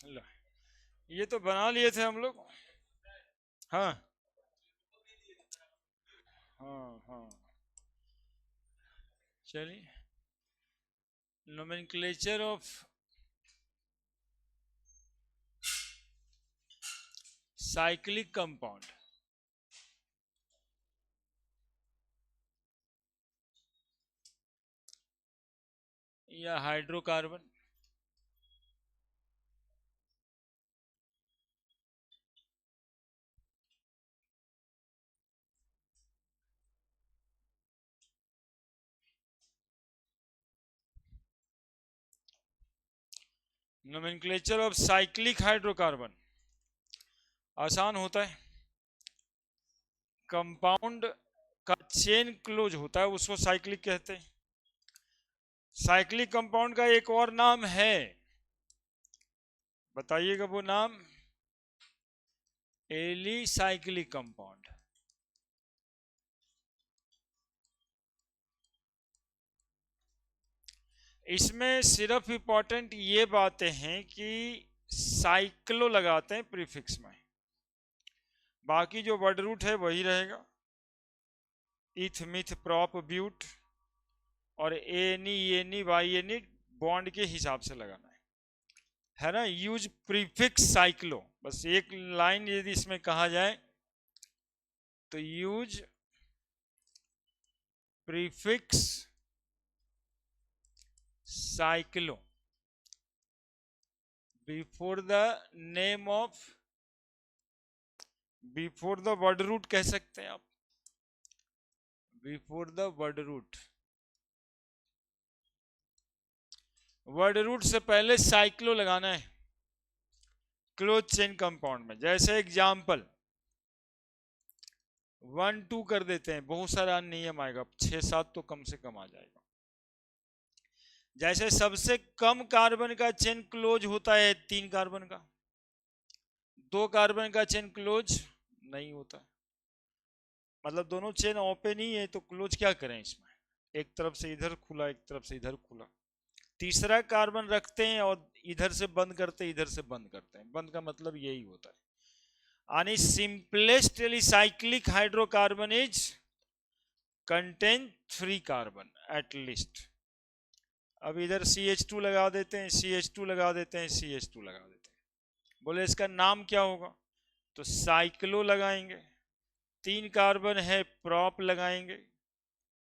लो, ये तो बना लिए थे हम लोग। हाँ हाँ हाँ। चलिए, नोमेनक्लेचर ऑफ साइक्लिक कंपाउंड या hydrocarbon. Nomenclature of cyclic hydrocarbon आसान होता है। कंपाउंड का चेन क्लोज होता है उसको साइक्लिक कहते हैं। साइक्लिक कंपाउंड का एक और नाम है, बताइएगा वो नाम। Alicyclic compound. इसमें सिर्फ इंपॉर्टेंट ये बातें हैं कि साइक्लो लगाते हैं प्रीफिक्स में, बाकी जो वर्ड रूट है वही रहेगा। इथ मिथ प्रॉप ब्यूट और any any why any bond के हिसाब से लगाना है ना। यूज प्रीफिक्स साइक्लो, बस एक लाइन यदि इसमें कहा जाए तो use prefix cyclo before the name of, before the word root कह सकते हैं आप, before the word root. Word root से पहले साइक्लो लगाना है क्लोज चेन कंपाउंड में। जैसे एग्जाम्पल 1 2 कर देते हैं, बहुत सारा नियम आएगा, 6 7 तो कम से कम आ जाएगा। जैसे सबसे कम कार्बन का चेन क्लोज होता है 3 कार्बन का, 2 कार्बन का चेन क्लोज नहीं होता। मतलब दोनों चेन ओपन ही है तो क्लोज क्या करें इसमें, एक तरफ से इधर खुला एक तरफ से इधर खुला। तीसरा कार्बन रखते हैं और इधर से बंद करते हैं इधर से बंद करते हैं, बंद का मतलब यही होता है। यानी simplest alicyclic hydrocarbon is contain 3 carbon at least. अब इधर CH2 लगा देते हैं, CH2 लगा देते हैं, CH2 लगा देते हैं। बोले इसका नाम क्या होगा, तो साइक्लो लगाएंगे। 3 कार्बन है प्रॉप लगाएंगे,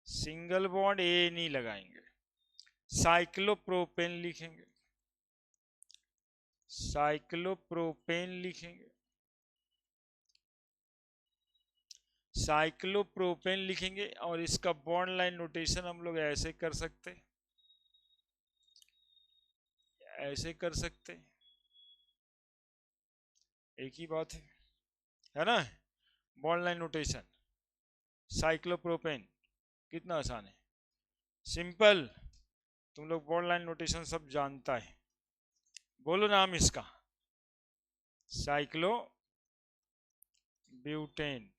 सिंगल बॉन्ड ए नहीं लगाएंगे, साइक्लोप्रोपेन लिखेंगे, साइक्लोप्रोपेन लिखेंगे, साइक्लोप्रोपेन लिखेंगे। और इसका बॉन्ड लाइन नोटेशन हम लोग ऐसे कर सकते, ऐसे कर सकते, एक ही बात है ना। बॉन्ड लाइन नोटेशन साइक्लोप्रोपेन कितना आसान है, सिंपल। तुम लोग बॉन्ड लाइन नोटेशन सब जानता है। बोलो नाम इसका, साइक्लो ब्यूटेन।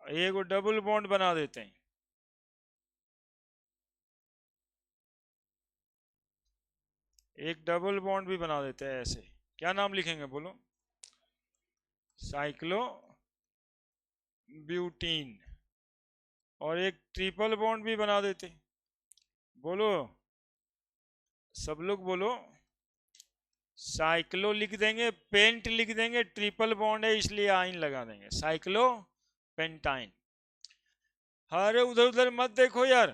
एक डबल बॉन्ड बना देते हैं, एक डबल बॉन्ड भी बना देते हैं ऐसे। क्या नाम लिखेंगे बोलो, साइक्लो ब्यूटीन। और एक ट्रिपल बॉन्ड भी बना देते, बोलो सब लोग बोलो, साइक्लो लिख देंगे, पेंट लिख देंगे, ट्रिपल बॉन्ड है इसलिए आइन लगा देंगे, साइक्लो पेंटाइन। अरे उधर उधर मत देखो यार,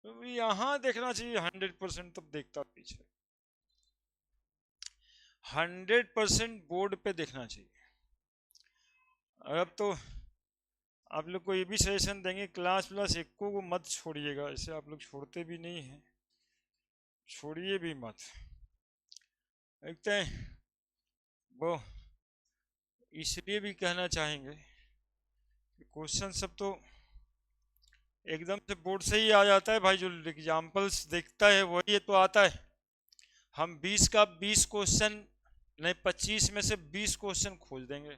तो यहां देखना चाहिए 100%, तब देखता पीछे 100% बोर्ड पे देखना चाहिए। अब तो आप लोग को ये भी सजेशन देंगे, क्लास प्लस एक को मत छोड़िएगा, ऐसे आप लोग छोड़ते भी नहीं हैं, छोड़िए भी मत। देखते हैं वो इसलिए भी कहना चाहेंगे कि क्वेश्चन सब तो एकदम से बोर्ड से ही आ जाता है भाई, जो एग्जाम्पल्स देखता है वही तो आता है। हम 20 का 20 क्वेश्चन नहीं, 25 में से 20 क्वेश्चन खोज देंगे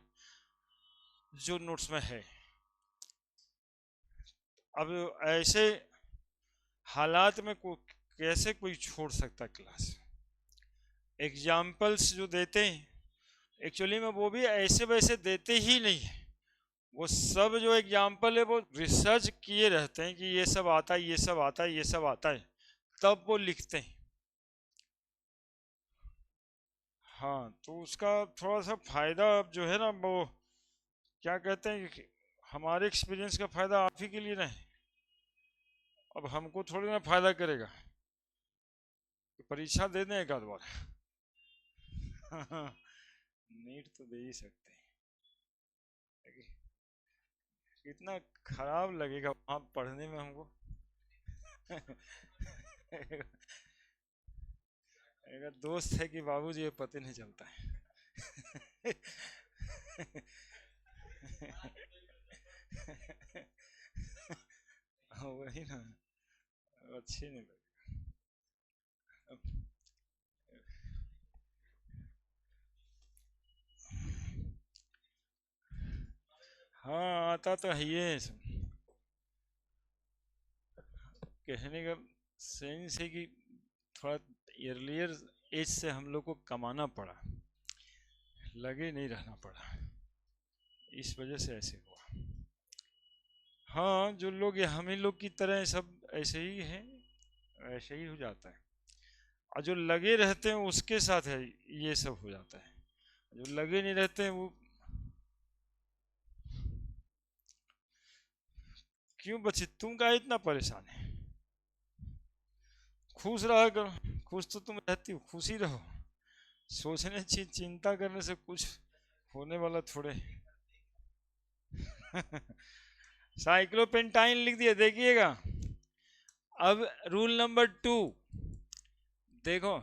जो नोट्स में है। अब ऐसे हालात में कैसे कोई छोड़ सकता क्लास, एग्जाम्पल्स जो देते हैं एक्चुअली में वो भी ऐसे वैसे देते ही नहीं है। वो सब जो एग्जाम्पल है वो रिसर्च किए रहते हैं कि ये सब आता है, ये सब आता है, ये सब आता है, तब वो लिखते हैं। हाँ, तो उसका थोड़ा सा फायदा अब जो है ना, वो क्या कहते हैं कि हमारे एक्सपीरियंस का फायदा आप ही के लिए नहीं, अब हमको थोड़ी ना फायदा करेगा। तो परीक्षा दे दें एक आध बार। नीट तो दे ही सकते हैं, कितना खराब लगेगा वहाँ पढ़ने में हमको। मेरा दोस्त है कि बाबूजी ये पता नहीं चलता है। वही ना, अच्छे नहीं लगे। हाँ, आता तो है ये सब। कहने का सेंस है कि थोड़ा अर्लियर एज से हम लोग को कमाना पड़ा, लगे नहीं रहना पड़ा, इस वजह से ऐसे हुआ। हाँ, जो लोग हम ही लोग की तरह सब ऐसे ही हैं, ऐसे ही हो जाता है। और जो लगे रहते हैं उसके साथ है ये सब हो जाता है, जो लगे नहीं रहते हैं वो। क्यों बच्चे, तुम का इतना परेशान है? खुश रहा करो, खुश तो तुम रहती हो, खुश ही रहो। सोचने चिंता करने से कुछ होने वाला थोड़े। साइक्लोपेंटाइन लिख दिया, देखिएगा। अब रूल नंबर 2 देखो,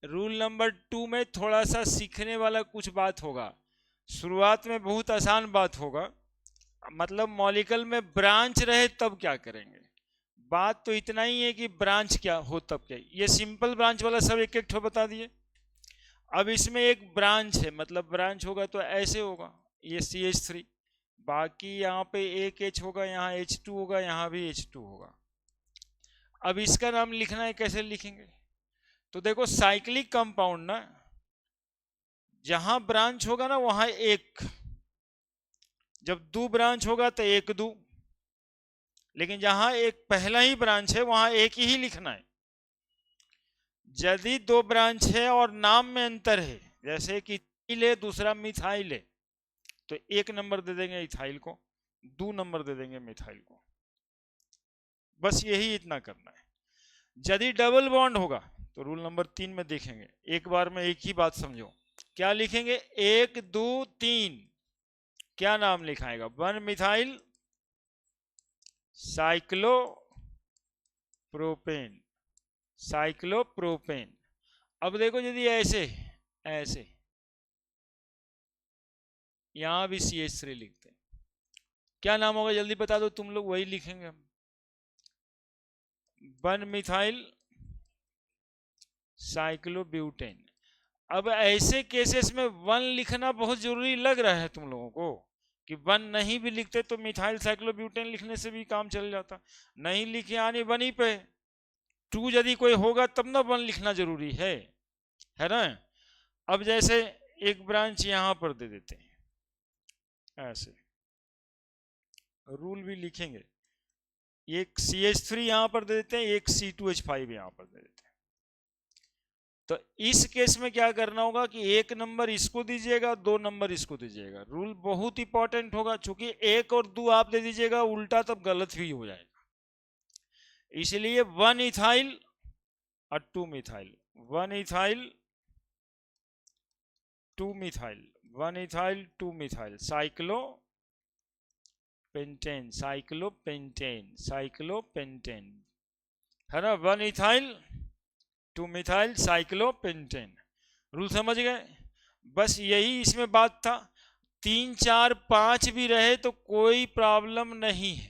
रूल नंबर 2 में थोड़ा सा सीखने वाला कुछ बात होगा। शुरुआत में बहुत आसान बात होगा, मतलब मॉलिक्यूल में ब्रांच रहे तब क्या करेंगे। बात तो इतना ही है कि ब्रांच क्या हो तब क्या। ये सिंपल ब्रांच वाला सब एक एक ठो बता दिए। अब इसमें एक ब्रांच है, मतलब ब्रांच होगा तो ऐसे होगा, ये CH3, बाकी यहाँ पे एक H होगा, यहाँ H2 होगा, यहाँ भी H2 होगा। अब इसका नाम लिखना है, कैसे लिखेंगे? तो देखो, साइक्लिक कंपाउंड ना, जहां ब्रांच होगा ना वहां एक, जब दो ब्रांच होगा तो एक दो, लेकिन जहां एक पहला ही ब्रांच है वहां एक ही लिखना है। यदि दो ब्रांच है और नाम में अंतर है, जैसे कि इथाइल है दूसरा मिथाइल है, तो एक नंबर दे देंगे इथाइल को, 2 नंबर दे देंगे मिथाइल को। बस यही इतना करना है। यदि डबल बॉन्ड होगा तो रूल नंबर 3 में देखेंगे, एक बार में एक ही बात समझो। क्या लिखेंगे? 1 2 3, क्या नाम लिखाएगा? 1 मिथाइल साइक्लोप्रोपेन, साइक्लोप्रोपेन। अब देखो, यदि ऐसे ऐसे यहां भी CH3 लिखते हैं, क्या नाम होगा? जल्दी बता दो तुम लोग, वही लिखेंगे हम, 1 मिथाइल साइक्लोब्यूटेन। अब ऐसे केसेस में 1 लिखना बहुत जरूरी लग रहा है तुम लोगों को, कि 1 नहीं भी लिखते तो मिथाइल साइक्लोब्यूटेन लिखने से भी काम चल जाता। नहीं लिखे यानी 1 ही पे, 2 यदि कोई होगा तब ना 1 लिखना जरूरी है ना। अब जैसे एक ब्रांच यहां पर दे देते हैं, ऐसे रूल भी लिखेंगे, एक CH3 यहां पर दे देते हैं, एक C2H5 यहां पर दे देते हैं। तो इस केस में क्या करना होगा कि 1 नंबर इसको दीजिएगा, 2 नंबर इसको दीजिएगा। रूल बहुत इंपॉर्टेंट होगा, क्योंकि 1 और 2 आप दे दीजिएगा उल्टा, तब गलत भी हो जाएगा। इसलिए 1 इथाइल और 2 methyl, 1 ethyl 2 methyl, 1 ethyl 2 methyl, cyclo pentane, cyclopentane, cyclopentane, है ना। 1 इथाइल 2 मिथाइल साइक्लोपेंटेन। रूल समझ गए? बस यही इसमें बात था। 3 4 5 भी रहे तो कोई प्रॉब्लम नहीं है,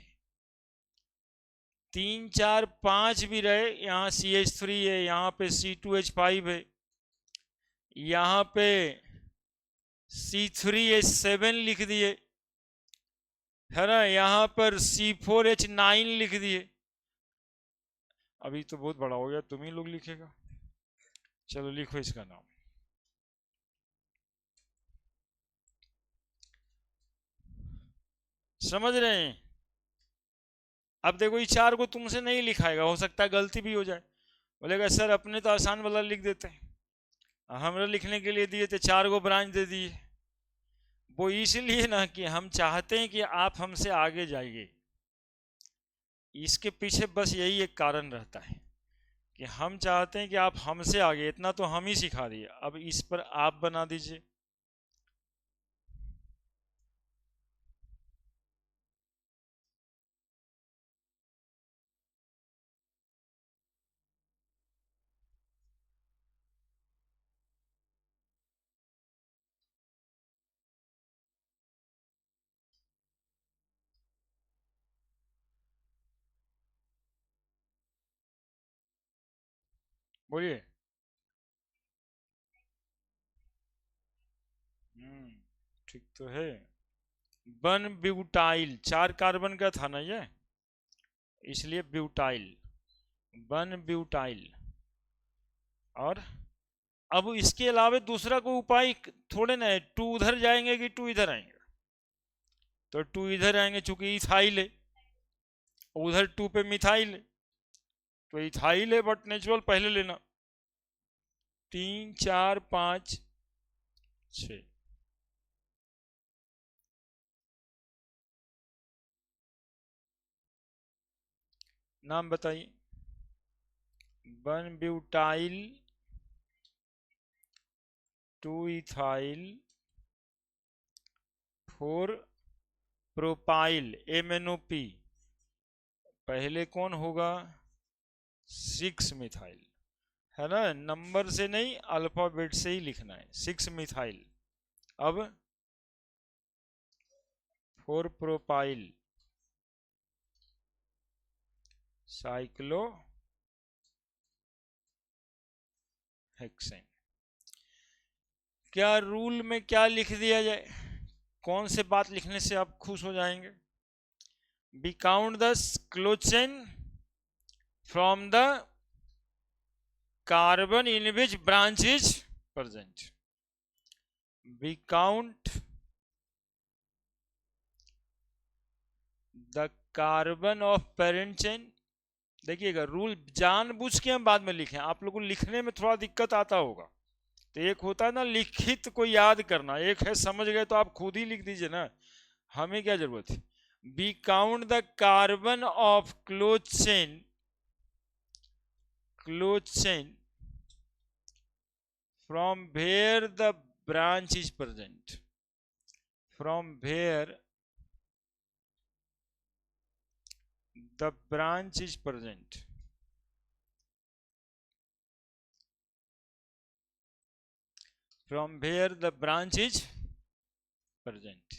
3 4 5 भी रहे, यहाँ CH3 है, यहाँ पे C2H5 है, यहाँ पे C3H7 लिख दिए, है ना, यहाँ पर C4H9 लिख दिए। अभी तो बहुत बड़ा हो गया, तुम ही लोग लिखेगा। चलो लिखो इसका नाम। समझ रहे हैं? अब देखो ये चार को तुमसे नहीं लिखाएगा, हो सकता है गलती भी हो जाए। बोलेगा सर अपने तो आसान वाला लिख देते हैं, हमरा लिखने के लिए दिए थे, चार को ब्रांच दे दिए। वो इसलिए ना कि हम चाहते हैं कि आप हमसे आगे जाइए, इसके पीछे बस यही एक कारण रहता है कि हम चाहते हैं कि आप हमसे आगे, इतना तो हम ही सिखा दिए, अब इस पर आप बना दीजिए। बोलिए। ठीक तो है। वन ब्यूटाइल, चार कार्बन का था ना ये, इसलिए ब्यूटाइल, वन ब्यूटाइल। और अब इसके अलावा दूसरा कोई उपाय थोड़े ना है, टू उधर जाएंगे कि टू इधर आएंगे, तो टू इधर आएंगे चूंकि इथाइल है, उधर टू पे मिथाइल है, तो इथाइल है बट नेचुरल पहले लेना। 3 4 5 6। नाम बताइए। One butyl, two ethyl, four propyl MnO3। पहले कौन होगा? 6 मिथाइल, है ना? नंबर से नहीं, अल्फाबेट से ही लिखना है, 6 मिथाइल। अब 4 प्रोपाइल साइक्लो हेक्सेन। क्या रूल में क्या लिख दिया जाए? कौन से बात लिखने से आप खुश हो जाएंगे? We count the close chain from the carbon in which branch is present. We count the carbon of parent chain। देखिएगा रूल जानबूझ के हम बाद में लिखें, आप लोगों को लिखने में थोड़ा दिक्कत आता होगा। तो एक होता है ना लिखित को याद करना, एक है समझ गए तो आप खुद ही लिख दीजिए ना, हमें क्या जरूरत है। Be count the carbon of close chain from where the branch is present, from where the branch is present. From where the branch is present.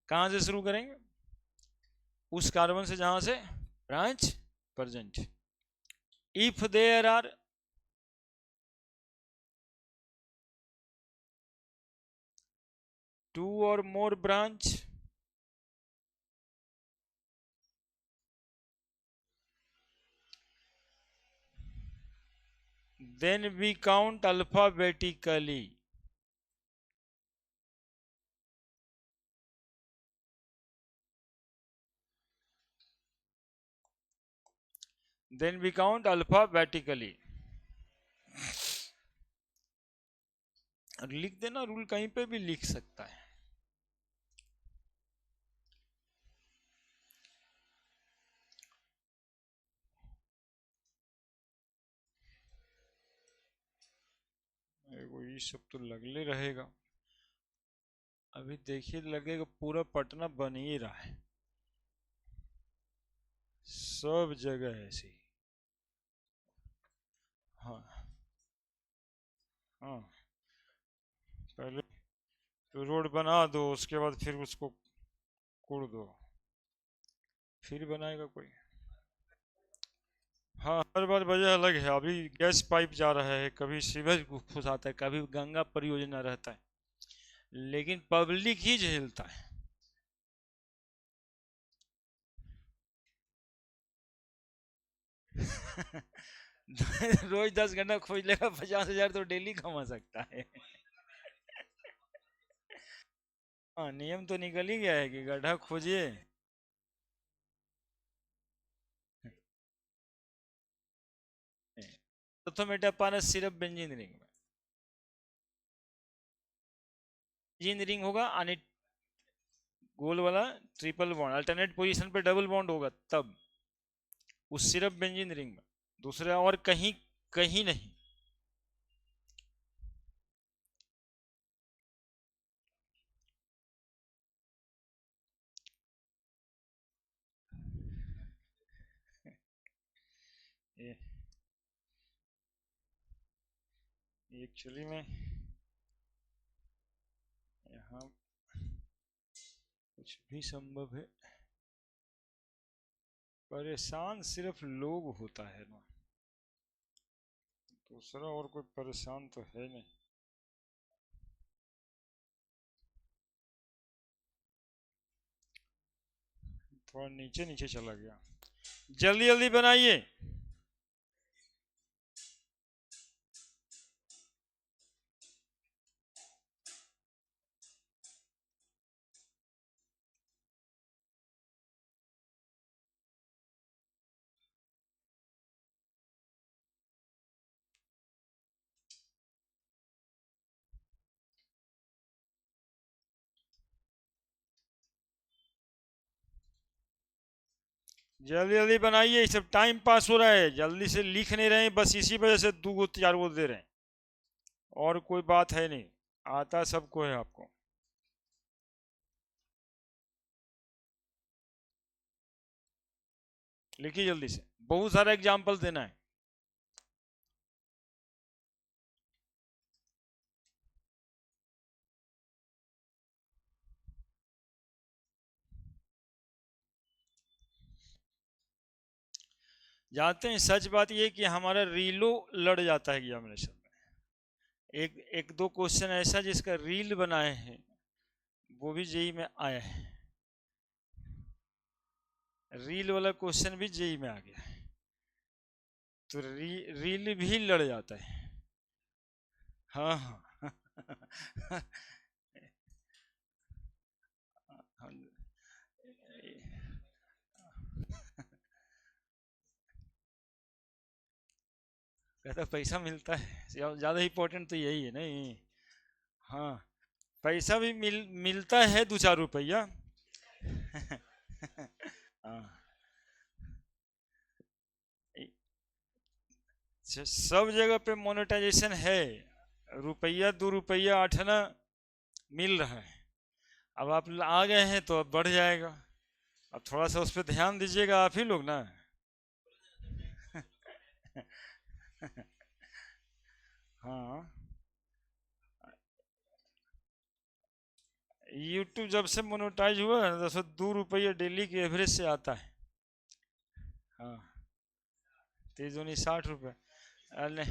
कहां से शुरू करेंगे? उस कार्बन से जहां से branch present. If there are two और more branch, then we count alphabetically। then we count alphabetically। और लिख देना, रूल कहीं पे भी लिख सकता है। ये सब तो लगले रहेगा, अभी देखिए लगेगा पूरा पटना बन ही रहा है, सब जगह ऐसी। हाँ हाँ, पहले तो रोड बना दो, उसके बाद फिर उसको कोड़ दो, फिर बनाएगा कोई। हाँ, हर बार वजह अलग है। अभी गैस पाइप जा रहा है, कभी सीवेज फुसाता है, कभी गंगा परियोजना रहता है, लेकिन पब्लिक ही झेलता है। रोज 10 घंटा खोज लेगा, 50,000 तो डेली कमा सकता है। हाँ, नियम तो निकल ही गया है कि गड्ढा खोजिए। प्रथम एटा पाना सिर्फ बेंजीन रिंग में, बेंजीन रिंग होगा आणि गोल वाला ट्रिपल बॉन्ड अल्टरनेट पोजीशन पे डबल बॉन्ड होगा तब, उस सिर्फ बेंजीन रिंग में, दूसरा और कहीं कहीं नहीं। एक्चुअली में यहाँ कुछ भी संभव है, परेशान सिर्फ लोग होता है ना, दूसरा और कोई परेशान तो है नहीं। थोड़ा नीचे नीचे चला गया, जल्दी जल्दी बनाइए। जल्दी जल्दी बनाइए, सब टाइम पास हो रहा है, जल्दी से लिख नहीं रहे हैं, बस इसी वजह से 2 4 दे रहे हैं, और कोई बात है नहीं, आता सबको है आपको। लिखिए जल्दी से, बहुत सारा एग्जाम्पल देना है। जानते हैं सच बात ये कि हमारा रीलो लड़ जाता है एग्जामिनेशन में, एक एक दो क्वेश्चन ऐसा जिसका रील बनाए हैं वो भी जेई में आया है, रील वाला क्वेश्चन भी जेई में आ गया है, तो रील भी लड़ जाता है। हाँ हाँ। कहता पैसा मिलता है, ज्यादा इंपॉर्टेंट तो यही है नहीं। हाँ, पैसा भी मिलता है 2 4 रुपया। हाँ, सब जगह पे मोनेटाइजेशन है, रुपया 2 रुपया 8 आना मिल रहा है, अब आप आ गए हैं तो अब बढ़ जाएगा, अब थोड़ा सा उस पर ध्यान दीजिएगा आप ही लोग ना। हाँ, यूट्यूब जब से मोनेटाइज हुआ है तो 2 रुपया डेली के एवरेज से आता है। हाँ, 3 दूनी 60 रुपये, अरे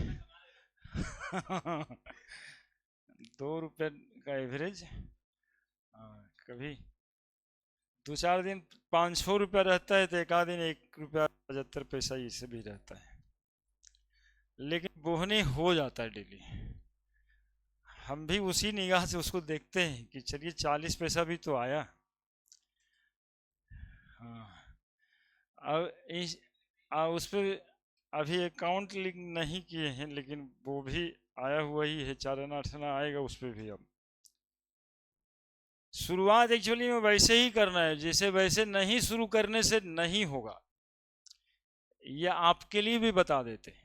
2 रुपये का एवरेज। हाँ, कभी 2 4 दिन 500 रुपया रहता है, तो एक आध दिन 1 रुपया 75 पैसा इससे भी रहता है, लेकिन बोहनी हो जाता है डेली। हम भी उसी निगाह से उसको देखते हैं कि चलिए 40 पैसा भी तो आया। हाँ, अब उस पर अभी अकाउंट लिंक नहीं किए हैं, लेकिन वो भी आया हुआ ही है, 4 आना 8 आना आएगा उस पर भी। अब शुरुआत एक्चुअली में वैसे ही करना है जैसे, वैसे नहीं शुरू करने से नहीं होगा, ये आपके लिए भी बता देते हैं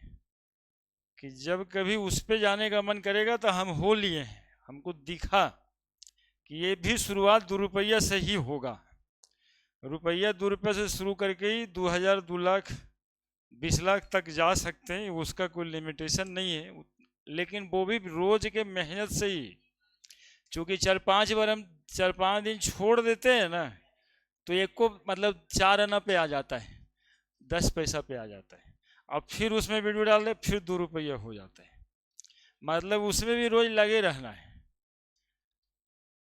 कि जब कभी उस पे जाने का मन करेगा तो हम हो लिए हैं, हमको दिखा कि ये भी शुरुआत 2 रुपया से ही होगा, रुपया 2 रुपये से शुरू करके ही 2,000 2 लाख 20 लाख तक जा सकते हैं, उसका कोई लिमिटेशन नहीं है, लेकिन वो भी रोज के मेहनत से ही, क्योंकि 4 5 बार हम 4 5 दिन छोड़ देते हैं ना, तो एक को मतलब 4 आना पे आ जाता है, 10 पैसा पे आ जाता है, अब फिर उसमें वीडियो डाल दे फिर 2 रुपया हो जाता है, मतलब उसमें भी रोज लगे रहना है।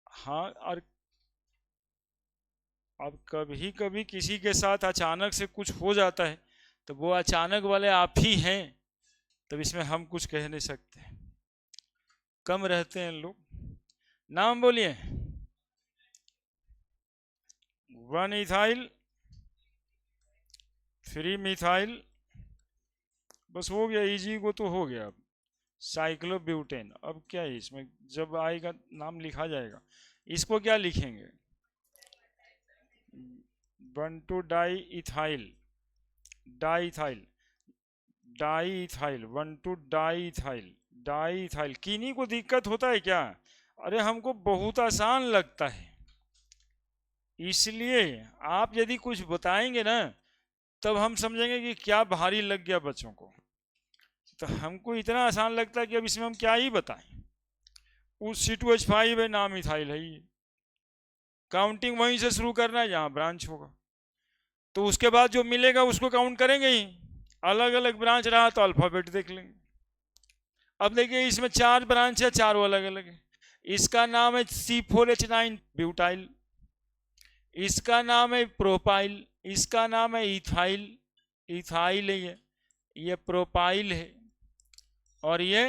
हाँ, और अब कभी कभी किसी के साथ अचानक से कुछ हो जाता है, तो वो अचानक वाले आप ही हैं, तब इसमें हम कुछ कह नहीं सकते। कम रहते हैं लोग। नाम बोलिए। 1 इथाइल, 3 मिथाइल, बस हो गया, इजी को तो हो गया। अब साइक्लोब्यूटेन, अब क्या है इसमें, जब आएगा नाम लिखा जाएगा। इसको क्या लिखेंगे? 1 2 di ethyl, di ethyl, di ethyl, 1 2 di ethyl, di ethyl. किन्हीं को दिक्कत होता है क्या? अरे हमको बहुत आसान लगता है, इसलिए आप यदि कुछ बताएंगे ना, तब हम समझेंगे कि क्या भारी लग गया बच्चों को। तो हमको इतना आसान लगता है कि अब इसमें हम क्या ही बताएं। उस C2H5 है, नाम इथाइल है ये। काउंटिंग वहीं से शुरू करना है जहां ब्रांच होगा, तो उसके बाद जो मिलेगा उसको काउंट करेंगे ही। अलग अलग ब्रांच रहा तो अल्फाबेट देख लेंगे। अब देखिए इसमें 4 ब्रांच है, चारों अलग अलग है। इसका नाम है C4H9 ब्यूटाइल, इसका नाम है प्रोपाइल, इसका नाम है इथाइल, इथाइल है ये प्रोपाइल है, और ये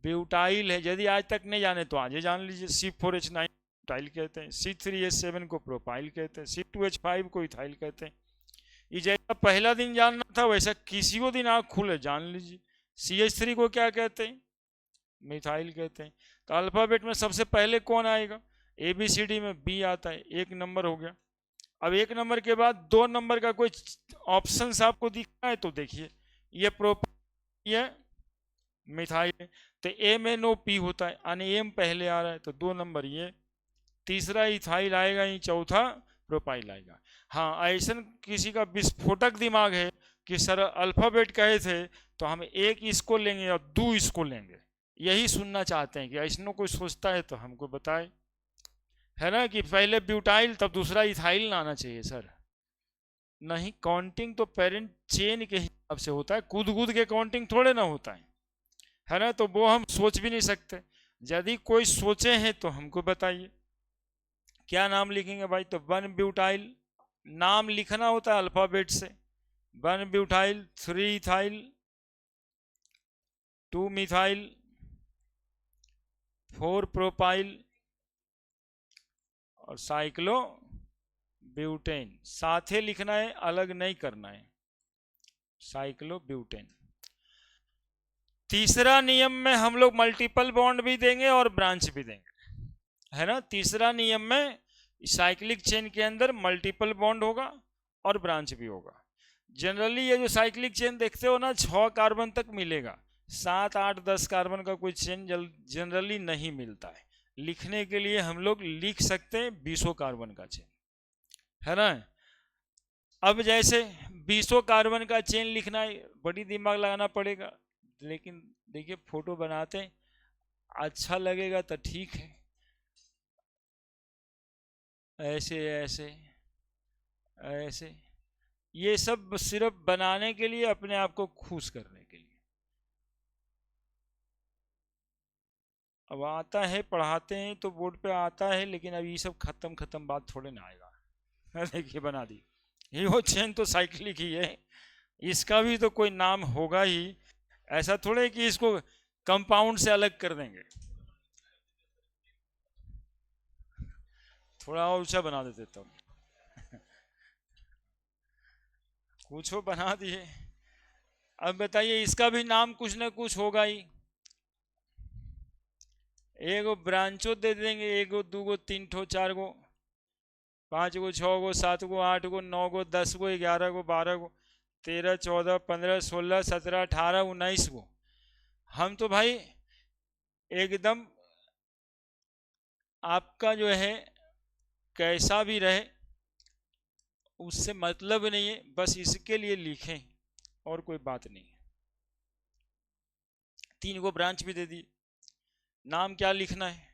ब्यूटाइल है। यदि आज तक नहीं जाने तो आज जान लीजिए। C4H9 ब्यूटाइल कहते हैं, C3H7 को प्रोपाइल कहते हैं, C2H5 को इथाइल कहते हैं। ये जैसा पहला दिन जानना था वैसा किसी को दिन आँख खुले जान लीजिए। CH3 को क्या कहते हैं? मिथाइल कहते हैं। तो अल्फाबेट में सबसे पहले कौन आएगा? ABCD में B आता है, 1 नंबर हो गया। अब 1 नंबर के बाद 2 नंबर का कोई ऑप्शन आपको दिखना है तो देखिए, ये प्रोपाइल, ये मिथाइल है। तो MnO P होता है, यानी M पहले आ रहा है, तो 2 नंबर ये, तीसरा इथाइल आएगा, ही चौथा प्रोपाइल आएगा। हाँ, ऐसा किसी का विस्फोटक दिमाग है कि सर अल्फाबेट कहे थे तो हम एक इसको लेंगे और 2 इसको लेंगे, यही सुनना चाहते हैं कि ऐसा कोई सोचता है तो हमको बताए, है ना, कि पहले ब्यूटाइल तब दूसरा इथाइल ना आना चाहिए सर। नहीं, काउंटिंग तो पेरेंट चेन के हिसाब से होता है, कूद कूद के काउंटिंग थोड़े ना होता है ना, तो वो हम सोच भी नहीं सकते। यदि कोई सोचे हैं तो हमको बताइए क्या नाम लिखेंगे भाई। तो 1 ब्यूटाइल, नाम लिखना होता है अल्फाबेट से। 1 ब्यूटाइल, 3 इथाइल, 2 मिथाइल, 4 प्रोपाइल और साइक्लो ब्यूटेन। साथे लिखना है, अलग नहीं करना है, साइक्लो ब्यूटेन। तीसरा नियम में हम लोग मल्टीपल बॉन्ड भी देंगे और ब्रांच भी देंगे, है ना। तीसरा नियम में साइक्लिक चेन के अंदर मल्टीपल बॉन्ड होगा और ब्रांच भी होगा। जनरली ये जो साइक्लिक चेन देखते हो ना, 6 कार्बन तक मिलेगा, 7 8 10 कार्बन का कोई चेन जनरली नहीं मिलता है। लिखने के लिए हम लोग लिख सकते हैं 20 कार्बन का चेन, है ना। अब जैसे 20 कार्बन का चेन लिखना है, बड़ी दिमाग लगाना पड़ेगा, लेकिन देखिए फोटो बनाते हैं, अच्छा लगेगा तो ठीक है, ऐसे ऐसे ऐसे, ये सब सिर्फ बनाने के लिए, अपने आप को खुश करने के लिए। अब आता है, पढ़ाते हैं तो बोर्ड पे आता है, लेकिन अब ये सब खत्म खत्म बात थोड़े ना आएगा। देखिए बना दी, ये वो चेन तो साइक्लिक ही है, इसका भी तो कोई नाम होगा ही। ऐसा थोड़े कि इसको कंपाउंड से अलग कर देंगे, थोड़ा और ऊंचा बना देते तब। कुछ हो बना दिए। अब बताइए, इसका भी नाम कुछ ना कुछ होगा ही। एगो ब्रांचो दे देंगे, 1 2 3 4 5 6 7 8 9 10 11 12 13 14 15 16 17 18 19 हम तो भाई एकदम, आपका जो है कैसा भी रहे उससे मतलब नहीं है, बस इसके लिए लिखें और कोई बात नहीं। 3 ब्रांच भी दे दी, नाम क्या लिखना है?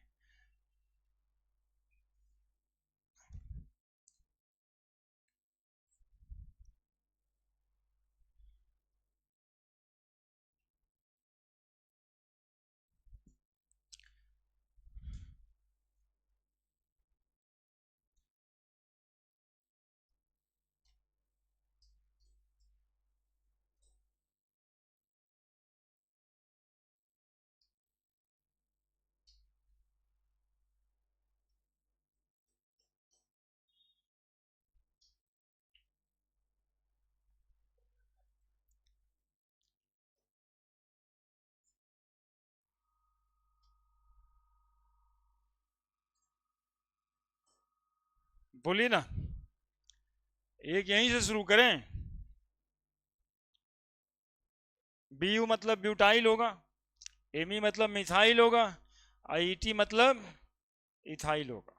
बोलिए ना, एक यहीं से शुरू करें। Bu मतलब ब्यूटाइल होगा, Me मतलब मिथाइल होगा, Et मतलब इथाइल होगा।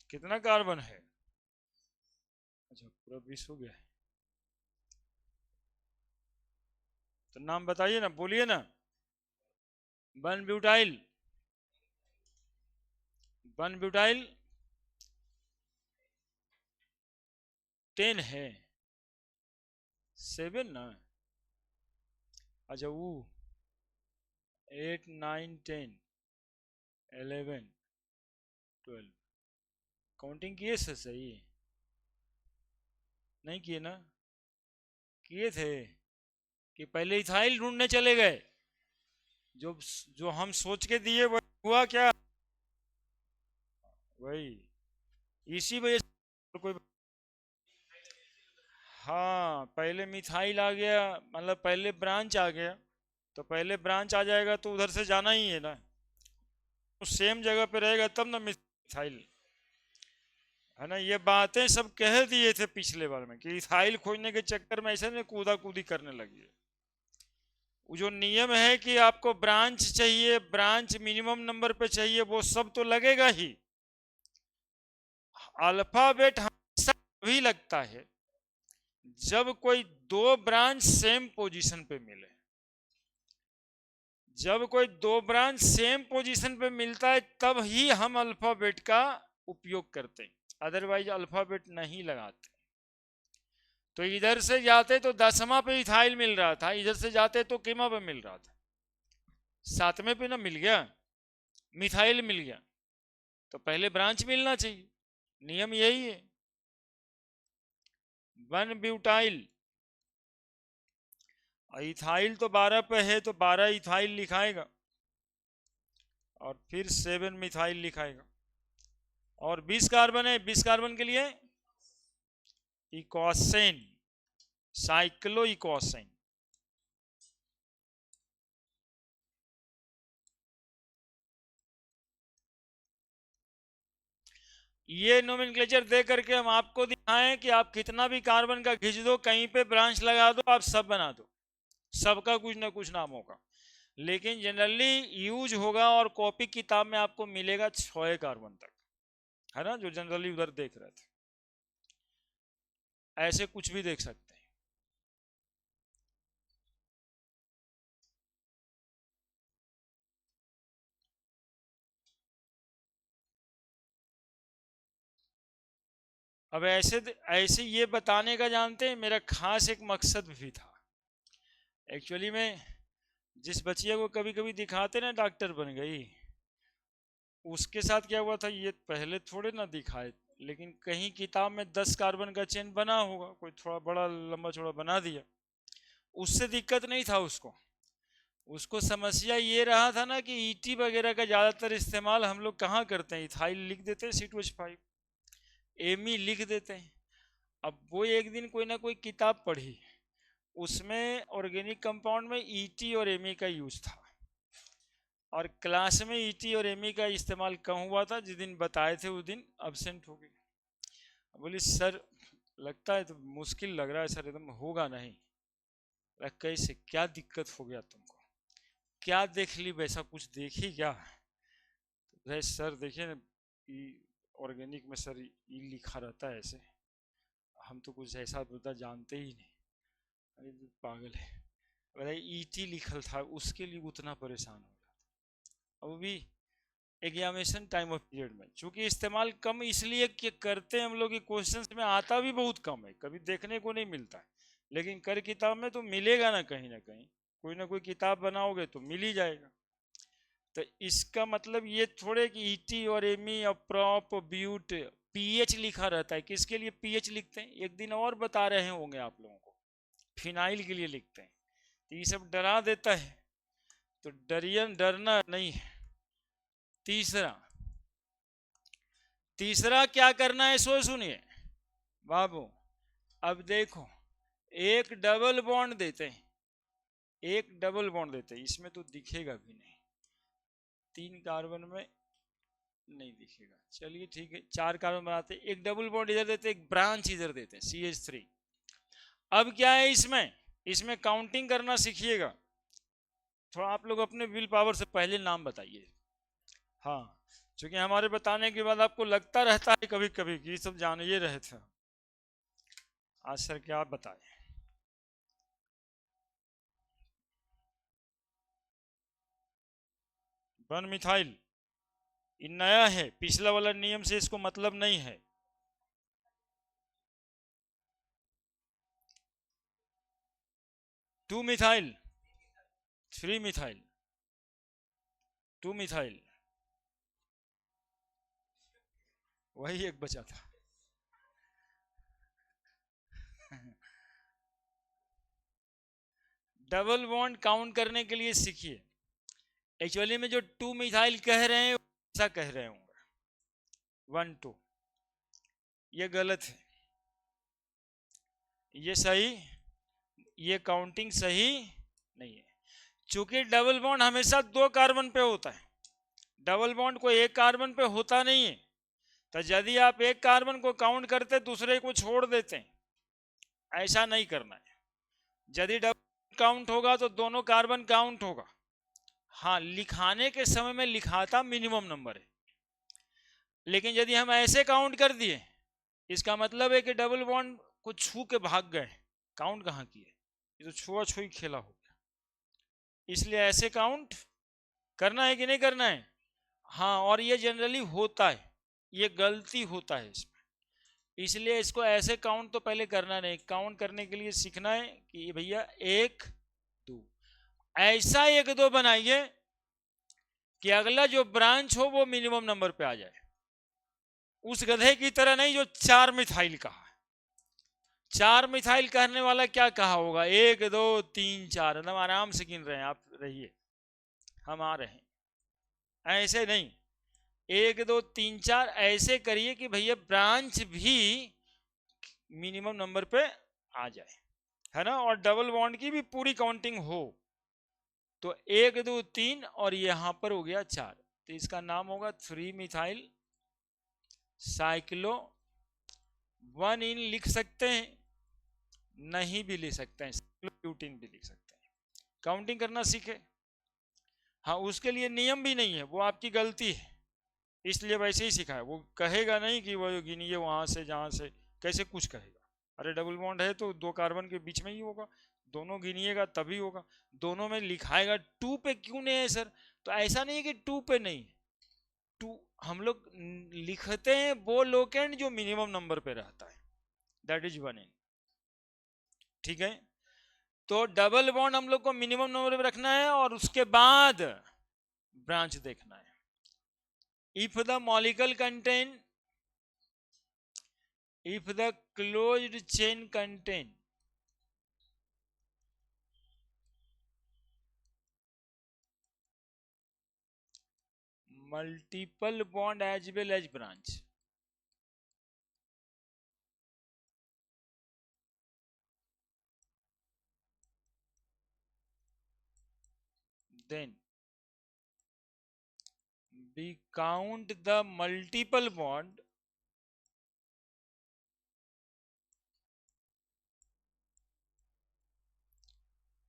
कितना कार्बन है? अच्छा, पूरा 20 हो गया है। तो नाम बताइए ना, बोलिए ना। 1 ब्यूटाइल, 1 ब्यूटाइल 10 है, 7 ना। अच्छा वो 8 9 10 11 12 काउंटिंग किए से सही? नहीं किए ना? किए थे कि पहले इथाइल ढूंढने चले गए? जो जो हम सोच के दिए वो हुआ क्या? वही, इसी वजह से कोई। हाँ, पहले मिथाइल आ गया, मतलब पहले ब्रांच आ गया, तो पहले ब्रांच आ जाएगा तो उधर से जाना ही है ना, तो सेम जगह पे रहेगा तब ना मिथाइल। है ना, ये बातें सब कह दिए थे पिछले बार में कि इथाइल खोजने के चक्कर में ऐसे में कूदा कूदी करने लगी है। वो जो नियम है कि आपको ब्रांच चाहिए, ब्रांच मिनिमम नंबर पे चाहिए, वो सब तो लगेगा ही। अल्फाबेट हमेशा भी लगता है जब कोई दो ब्रांच सेम पोजीशन पे मिले। जब कोई दो ब्रांच सेम पोजीशन पे मिलता है तब ही हम अल्फाबेट का उपयोग करते हैं, अदरवाइज अल्फाबेट नहीं लगाते। तो इधर से जाते तो 10वां पे इथाइल मिल रहा था, इधर से जाते तो कीमा पे मिल रहा था, 7वें पे ना मिल गया, मिथाइल मिल गया, तो पहले ब्रांच मिलना चाहिए, नियम यही है। 1 ब्यूटाइल, इथाइल तो 12 पे है तो 12 इथाइल लिखाएगा और फिर 7 मिथाइल लिखाएगा। और 20 कार्बन है, 20 कार्बन के लिए इकोसेन, साइक्लो इकोसेन। ये नोमेनक्लेचर दे करके हम आपको दिखाएं कि आप कितना भी कार्बन का खींच दो, कहीं पे ब्रांच लगा दो, आप सब बना दो, सबका कुछ ना कुछ नाम होगा, लेकिन जनरली यूज होगा और कॉपी किताब में आपको मिलेगा 6 कार्बन तक, है ना, जो जनरली उधर देख रहे थे। ऐसे कुछ भी देख सकते हैं। अब ऐसे ऐसे ये बताने का, जानते हैं, मेरा खास एक मकसद भी था एक्चुअली में। जिस बच्चिया को कभी कभी दिखाते ना डॉक्टर बन गई, उसके साथ क्या हुआ था ये पहले थोड़े ना दिखाए, लेकिन कहीं किताब में 10 कार्बन का चेन बना होगा, कोई थोड़ा बड़ा लंबा चौड़ा बना दिया, उससे दिक्कत नहीं था उसको। उसको समस्या ये रहा था ना कि ईटी वगैरह का ज़्यादातर इस्तेमाल हम लोग कहाँ करते हैं, इथाइल लिख देते हैं C2H5, एमी लिख देते हैं। अब वो एक दिन कोई ना कोई किताब पढ़ी, उसमें ऑर्गेनिक कंपाउंड में ईटी और एमी का यूज था, और क्लास में ईटी और एमी का इस्तेमाल कम हुआ था, जिस दिन बताए थे उस दिन अब्सेंट हो गई। बोली सर लगता है तो मुश्किल लग रहा है सर, एकदम होगा नहीं। कैसे, क्या दिक्कत हो गया तुमको, क्या देख ली, वैसा कुछ देखी क्या? तो सर देखिए ना, ऑर्गेनिक में सर ई लिखा रहता है ऐसे, हम तो कुछ ऐसा बुद्धा जानते ही नहीं। अरे तो पागल है, अरे ईटी लिखल था उसके लिए उतना परेशान हो रहा था। अब भी एग्जामिनेशन टाइम ऑफ पीरियड में चूंकि इस्तेमाल कम इसलिए कि करते हैं हम लोग, क्वेश्चंस में आता भी बहुत कम है, कभी देखने को नहीं मिलता है, लेकिन कर किताब में तो मिलेगा ना कहीं ना कहीं। कोई ना कोई किताब बनाओगे तो मिल ही जाएगा। तो इसका मतलब ये थोड़े कि ईटी और एमी और प्रॉप ब्यूट पीएच लिखा रहता है। किसके लिए पीएच लिखते हैं एक दिन और बता रहे होंगे आप लोगों को, फिनाइल के लिए लिखते हैं। तो ये सब डरा देता है, तो डरना नहीं है। तीसरा तीसरा क्या करना है सो सुनिए बाबू। अब देखो, एक डबल बॉन्ड देते हैं, एक डबल बॉन्ड देते हैं, इसमें तो दिखेगा भी नहीं, 3 कार्बन में नहीं दिखेगा, चलिए ठीक है, 4 कार्बन बनाते हैं, एक डबल बॉन्ड इधर देते, एक ब्रांच इधर देते, CH3। अब क्या है इसमें, इसमें काउंटिंग करना सीखिएगा थोड़ा। आप लोग अपने विल पावर से पहले नाम बताइए। हाँ, क्योंकि हमारे बताने के बाद आपको लगता रहता है कभी कभी कि सब जान ये रहे थे। आज सर क्या बताए। 1 मिथाइल, ये नया है, पिछला वाला नियम से इसको मतलब नहीं है। 2 मिथाइल, 3 मिथाइल, 2 मिथाइल, वही एक बचा था। डबल बॉन्ड काउंट करने के लिए सीखिए। एक्चुअली में जो 2 मिथाइल कह रहे हैं ऐसा कह रहे होंगे 1 2, ये गलत है, ये सही, ये काउंटिंग सही नहीं है। चूंकि डबल बॉन्ड हमेशा 2 कार्बन पे होता है, डबल बॉन्ड को 1 कार्बन पे होता नहीं है। तो यदि आप 1 कार्बन को काउंट करते दूसरे को छोड़ देते हैं, ऐसा नहीं करना है। यदि डबल काउंट होगा तो दोनों कार्बन काउंट होगा। हाँ, लिखाने के समय में लिखाता मिनिमम नंबर है, लेकिन यदि हम ऐसे काउंट कर दिए, इसका मतलब है कि डबल बॉन्ड को छू के भाग गए, काउंट कहाँ किए, ये तो छुआ छुई खेला हो गया। इसलिए ऐसे काउंट करना है कि नहीं करना है। हाँ, और ये जनरली होता है, ये गलती होता है इसमें, इसलिए इसको ऐसे काउंट तो पहले करना नहीं। काउंट करने के लिए सीखना है कि भैया 1 2, ऐसा 1 2 बनाइए कि अगला जो ब्रांच हो वो मिनिमम नंबर पे आ जाए। उस गधे की तरह नहीं जो 4 मिथाइल कहा। 4 मिथाइल कहने वाला क्या कहा होगा, 1 2 3 4, एकदम आराम से गिन रहे हैं आप, रहिए हम आ रहे हैं, ऐसे नहीं। 1 2 3 4 ऐसे करिए कि भैया ब्रांच भी मिनिमम नंबर पे आ जाए, है ना, और डबल बॉन्ड की भी पूरी काउंटिंग हो। तो 1 2 3 और यहां पर हो गया 4, तो इसका नाम होगा 3 मिथाइल साइक्लो 1 इन लिख सकते हैं, नहीं भी लिख सकते हैं, साइक्लोब्यूटीन भी लिख सकते हैं। काउंटिंग करना सीखे। हाँ, उसके लिए नियम भी नहीं है, वो आपकी गलती है, इसलिए वैसे ही सिखाया। वो कहेगा नहीं कि वो गिनिए वहां से जहां से, कैसे कुछ कहेगा। अरे डबल बॉन्ड है तो 2 कार्बन के बीच में ही होगा, दोनों गिनिएगा तभी होगा, दोनों में लिखाएगा। 2 पे क्यों नहीं है सर, तो ऐसा नहीं है कि 2 पे नहीं, 2 हम लोग लिखते हैं वो लोकेंड जो मिनिमम नंबर पे रहता है, दैट इज 1 इन। ठीक है, तो डबल बॉन्ड हम लोग को मिनिमम नंबर पे रखना है और उसके बाद ब्रांच देखना है। If the molecule contain, if the closed chain contain multiple bond as well as branch, then we count the multiple bond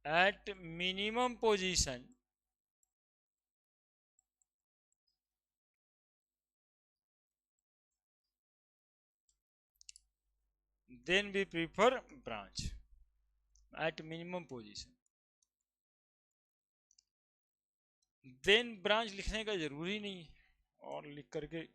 at minimum position then we prefer branch at minimum position। then branch लिखने का जरूरी नहीं है, और लिख करके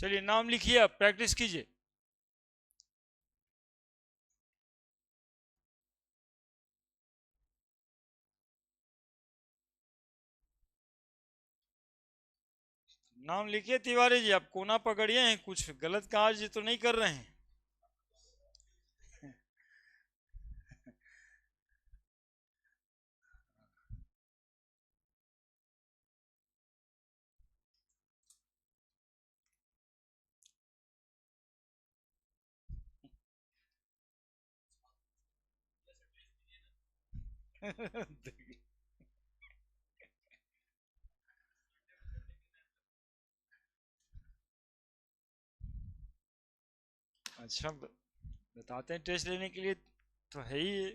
चलिए नाम लिखिए, आप प्रैक्टिस कीजिए। नाम लिखिए तिवारी जी। आप कोना पकड़िए हैं, कुछ गलत कार्य तो नहीं कर रहे हैं? अच्छा, बताते हैं टेस्ट लेने के लिए तो है ही ये।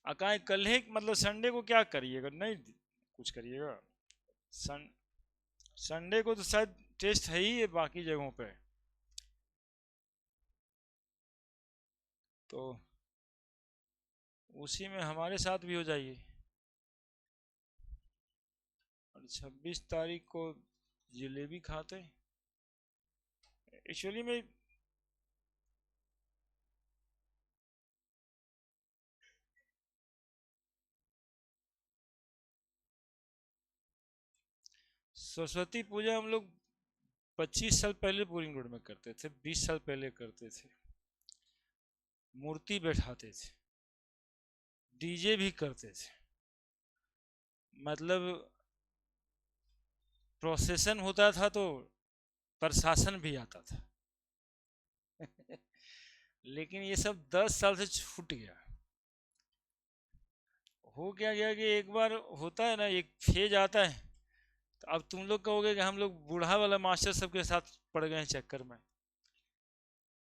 अकाए कल ही मतलब संडे को क्या करिएगा? नहीं कुछ करिएगा? सन संडे को तो शायद टेस्ट है ही है बाकी जगहों पे। तो उसी में हमारे साथ भी हो जाइए। और 26 तारीख को जलेबी खाते हैं एक्चुअली में। सरस्वती पूजा हम लोग 25 साल पहले बोरिंग रोड में करते थे, 20 साल पहले करते थे। मूर्ति बैठाते थे, डीजे भी करते थे, मतलब प्रोसेशन होता था तो प्रशासन भी आता था। लेकिन ये सब 10 साल से छूट गया। हो क्या गया कि एक बार होता है ना, एक फेज आता है, तो अब तुम लोग कहोगे कि हम लोग बूढ़ा वाला मास्टर सबके साथ पड़ गए हैं चक्कर में।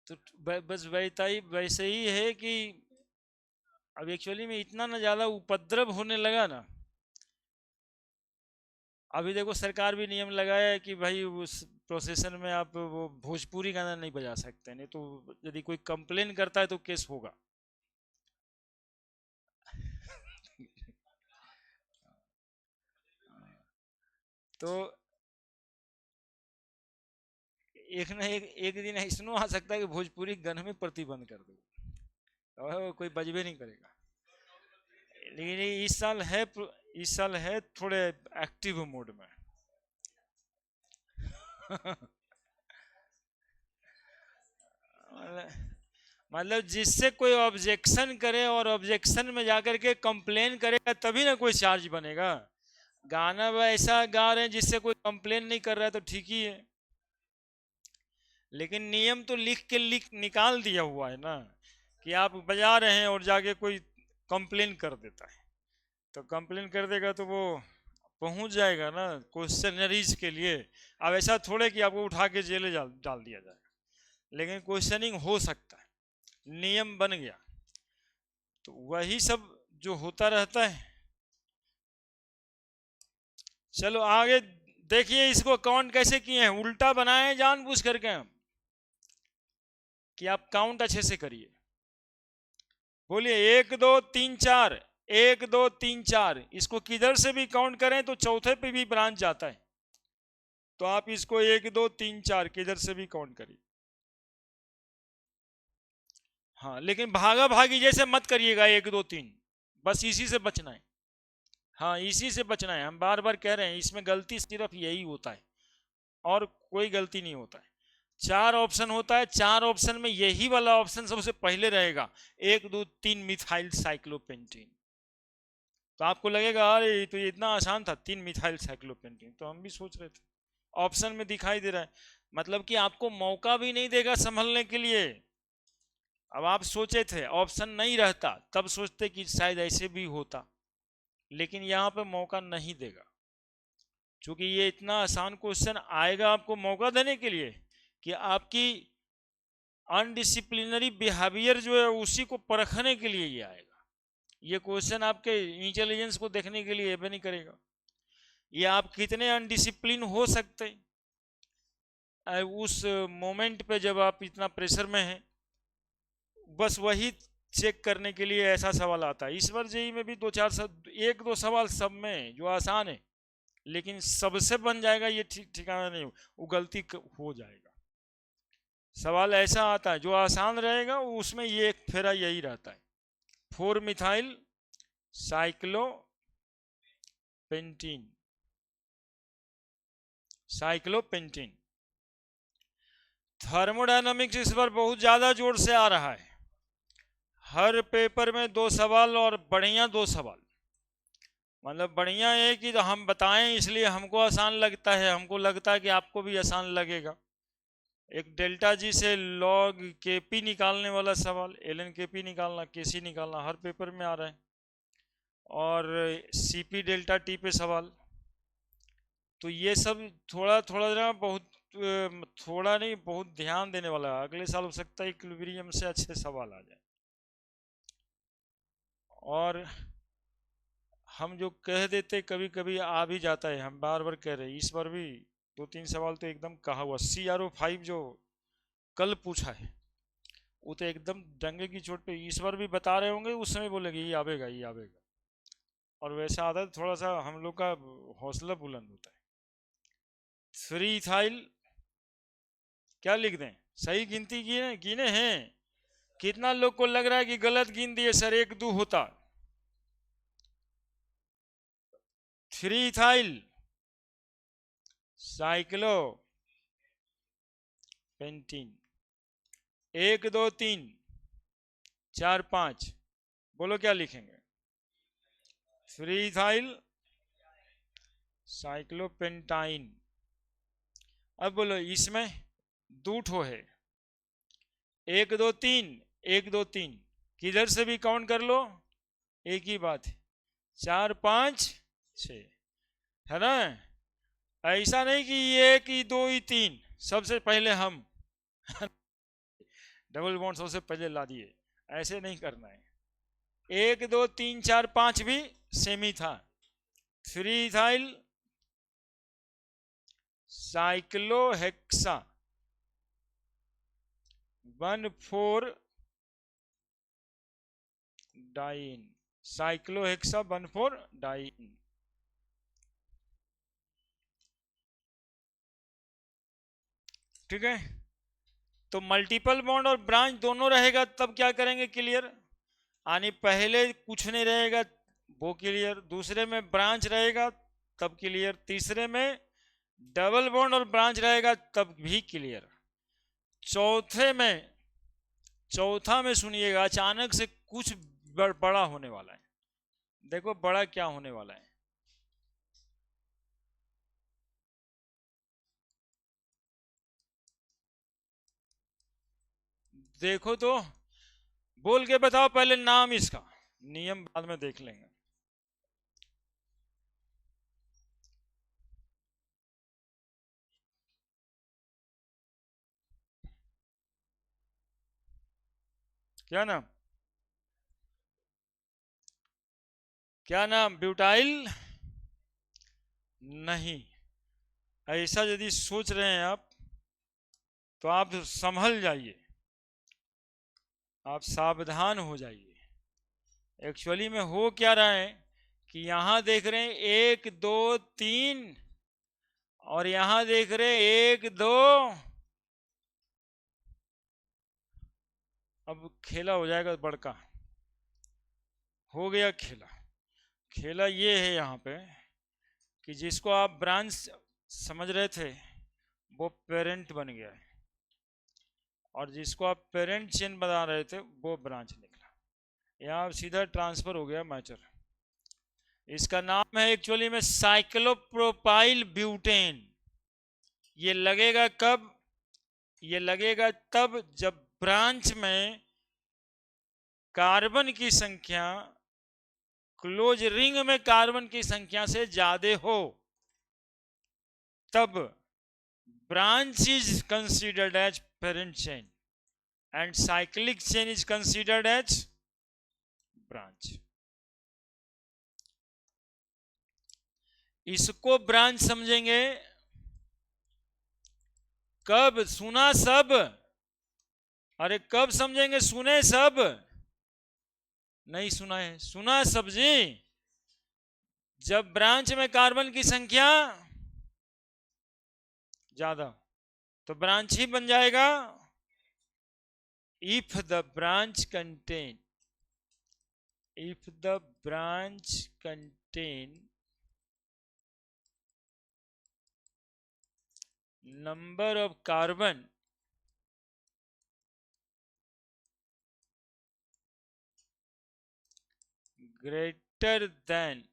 तो बस वैसे ही है कि अब एक्चुअली में इतना ना ज़्यादा उपद्रव होने लगा ना। अभी देखो सरकार भी नियम लगाया है कि भाई उस प्रोसेशन में आप वो भोजपुरी गाना नहीं बजा सकते, नहीं तो यदि कोई कंप्लेन करता है तो केस होगा। तो एक ना एक दिन ऐसा आ सकता है कि भोजपुरी गाने में प्रतिबंध कर दो और कोई बजबे नहीं करेगा। लेकिन इस साल है थोड़े एक्टिव मोड में। मतलब जिससे कोई ऑब्जेक्शन करे और ऑब्जेक्शन में जाकर के कंप्लेन करेगा तभी ना कोई चार्ज बनेगा। गाना वैसा गा रहे हैं जिससे कोई कंप्लेन नहीं कर रहा है तो ठीक ही है। लेकिन नियम तो लिख निकाल दिया हुआ है ना कि आप बजा रहे हैं और जाके कोई कंप्लेन कर देता है, तो कंप्लेन कर देगा तो वो पहुंच जाएगा ना क्वेश्चनरीज के लिए। अब ऐसा थोड़े कि आपको उठा के जेल डाल दिया जाएगा, लेकिन क्वेश्चनिंग हो सकता है, नियम बन गया। तो वही सब जो होता रहता है। चलो आगे देखिए, इसको काउंट कैसे किए हैं, उल्टा बनाए जानबूझ करके हम कि आप काउंट अच्छे से करिए। बोलिए 1 2 3 4, 1 2 3 4। इसको किधर से भी काउंट करें तो चौथे पे भी ब्रांच जाता है, तो आप इसको 1 2 3 4 किधर से भी काउंट करिए। हाँ लेकिन भागा भागी जैसे मत करिएगा 1 2 3, बस इसी से बचना है। हाँ इसी से बचना है, हम बार बार कह रहे हैं, इसमें गलती सिर्फ यही होता है और कोई गलती नहीं होता है। 4 ऑप्शन होता है, 4 ऑप्शन में यही वाला ऑप्शन सबसे पहले रहेगा, 1 2 3 मिथाइल साइक्लोपेंटीन। तो आपको लगेगा अरे तो ये इतना आसान था, 3 मिथाइल साइक्लोपेंटीन, तो हम भी सोच रहे थे ऑप्शन में दिखाई दे रहा है, मतलब कि आपको मौका भी नहीं देगा संभलने के लिए। अब आप सोचे थे ऑप्शन नहीं रहता तब सोचते कि शायद ऐसे भी होता, लेकिन यहाँ पे मौका नहीं देगा, क्योंकि ये इतना आसान क्वेश्चन आएगा आपको मौका देने के लिए कि आपकी अनडिसिप्लिनरी बिहेवियर जो है उसी को परखने के लिए ये आएगा। ये क्वेश्चन आपके इंटेलिजेंस को देखने के लिए भी नहीं करेगा, ये आप कितने अनडिसिप्लिन हो सकते हैं उस मोमेंट पे जब आप इतना प्रेशर में हैं, बस वही चेक करने के लिए ऐसा सवाल आता है। इस बार जेई में भी दो चार एक दो सवाल सब में जो आसान है, लेकिन सबसे बन जाएगा ये ठिकाना नहीं, वो गलती हो जाएगा। सवाल ऐसा आता है जो आसान रहेगा उसमें ये एक फेरा यही रहता है, 4 मिथाइल साइक्लोपेंटीन, साइक्लोपेंटीन। थर्मोडायनामिक्स इस बार बहुत ज्यादा जोर से आ रहा है, हर पेपर में 2 सवाल और बढ़िया 2 सवाल। मतलब बढ़िया है कि तो हम बताएं इसलिए हमको आसान लगता है, हमको लगता है कि आपको भी आसान लगेगा। एक डेल्टा जी से लॉग केपी निकालने वाला सवाल, एलएन केपी निकालना, केसी निकालना, हर पेपर में आ रहा है। और सीपी डेल्टा टी पे सवाल। तो ये सब थोड़ा थोड़ा बहुत थोड़ा नहीं बहुत ध्यान देने वाला है। अगले साल हो सकता है इक्विलिब्रियम से अच्छे सवाल आ जाए। और हम जो कह देते कभी कभी आ भी जाता है, हम बार बार कह रहे हैं। इस बार भी 2-3 सवाल तो एकदम कहा हुआ, CRO5 जो कल पूछा है वो तो एकदम डंगे की चोट पे इस बार भी बता रहे होंगे, उस समय बोलेंगे ये आवेगा ये आवेगा। और वैसा आता है थोड़ा सा हम लोग का हौसला बुलंद होता है। 3 इथाइल क्या लिख दें, सही गिनती गिने हैं? कितना लोग को लग रहा है कि गलत गिन दिए सर, 1-2 होता। 3 इथाइल साइक्लो पेंटीन, 1 2 3 4 5, बोलो क्या लिखेंगे? 3 इथाइल साइक्लोपेंटाइन। अब बोलो इसमें 2 ठो है, 1 2 3 1 2 3, किधर से भी काउंट कर लो एक ही बात है, 4 5 6 है ना। ऐसा नहीं कि 1 ही 2 ही 3 सबसे पहले हम डबल बॉन्ड सबसे पहले ला दिए, ऐसे नहीं करना है। 1 2 3 4 5 भी सेम ही था। 3 इथाइल साइक्लोहेक्सा 1,4 डाइन, साइक्लोहेक्सा 1,4 डाइन। ठीक है, तो मल्टीपल बॉन्ड और ब्रांच दोनों रहेगा तब क्या करेंगे क्लियर, यानी पहले कुछ नहीं रहेगा वो क्लियर, दूसरे में ब्रांच रहेगा तब क्लियर, तीसरे में डबल बॉन्ड और ब्रांच रहेगा तब भी क्लियर, चौथा में सुनिएगा अचानक से कुछ बड़ा होने वाला है। देखो बड़ा क्या होने वाला है, देखो तो बोल के बताओ पहले नाम, इसका नियम बाद में देख लेंगे। क्या नाम, क्या नाम? ब्यूटाइल नहीं। ऐसा यदि सोच रहे हैं आप तो आप संभल जाइए, आप सावधान हो जाइए। एक्चुअली में हो क्या रहा है कि यहां देख रहे हैं 1 2 3 और यहां देख रहे हैं 1 2, अब खेला हो जाएगा बड़का, हो गया खेला। खेला ये है यहाँ पे कि जिसको आप ब्रांच समझ रहे थे वो पेरेंट बन गया है, और जिसको आप पेरेंट चेन बता रहे थे वो ब्रांच निकला। यहाँ सीधा ट्रांसफर हो गया मैचर। इसका नाम है एक्चुअली में साइक्लोप्रोपाइल ब्यूटेन। ये लगेगा कब? ये लगेगा तब जब ब्रांच में कार्बन की संख्या क्लोज रिंग में कार्बन की संख्या से ज्यादा हो, तब branch is considered as parent chain and cyclic chain is considered as branch. इसको ब्रांच समझेंगे कब? सुना सब? अरे कब समझेंगे? सुने सब? नहीं सुना है? सुना है सब्जी। जब ब्रांच में कार्बन की संख्या ज्यादा तो ब्रांच ही बन जाएगा। If the branch contain number of carbon greater than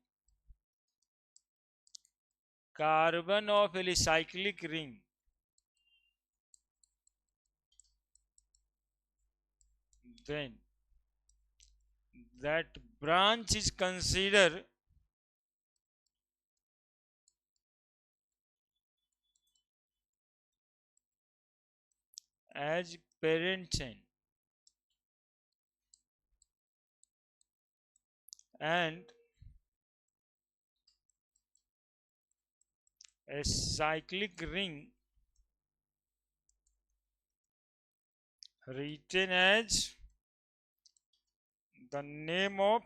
carbon of a cyclic ring, then that branch is considered as parent chain and a cyclic ring written as the name of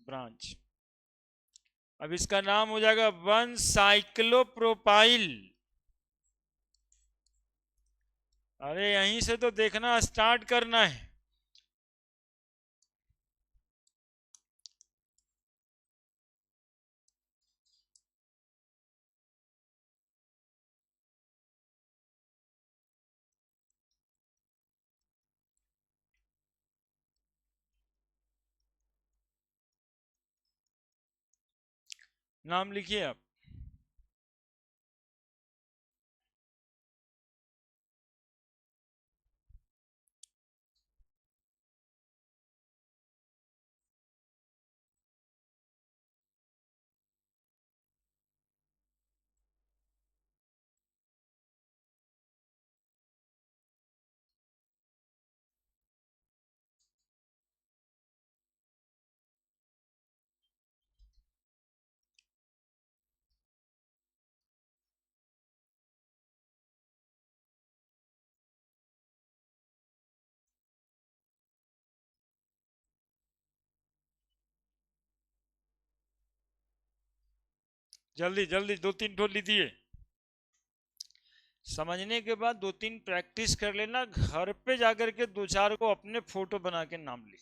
branch। अब इसका नाम हो जाएगा 1-साइक्लोप्रोपाइल। अरे यहीं से तो देखना स्टार्ट करना है। नाम लिखिए आप। जल्दी जल्दी 2-3 ठो लीजिए। समझने के बाद 2-3 प्रैक्टिस कर लेना, घर पे जाकर के 2-4 को अपने फोटो बना के नाम लिख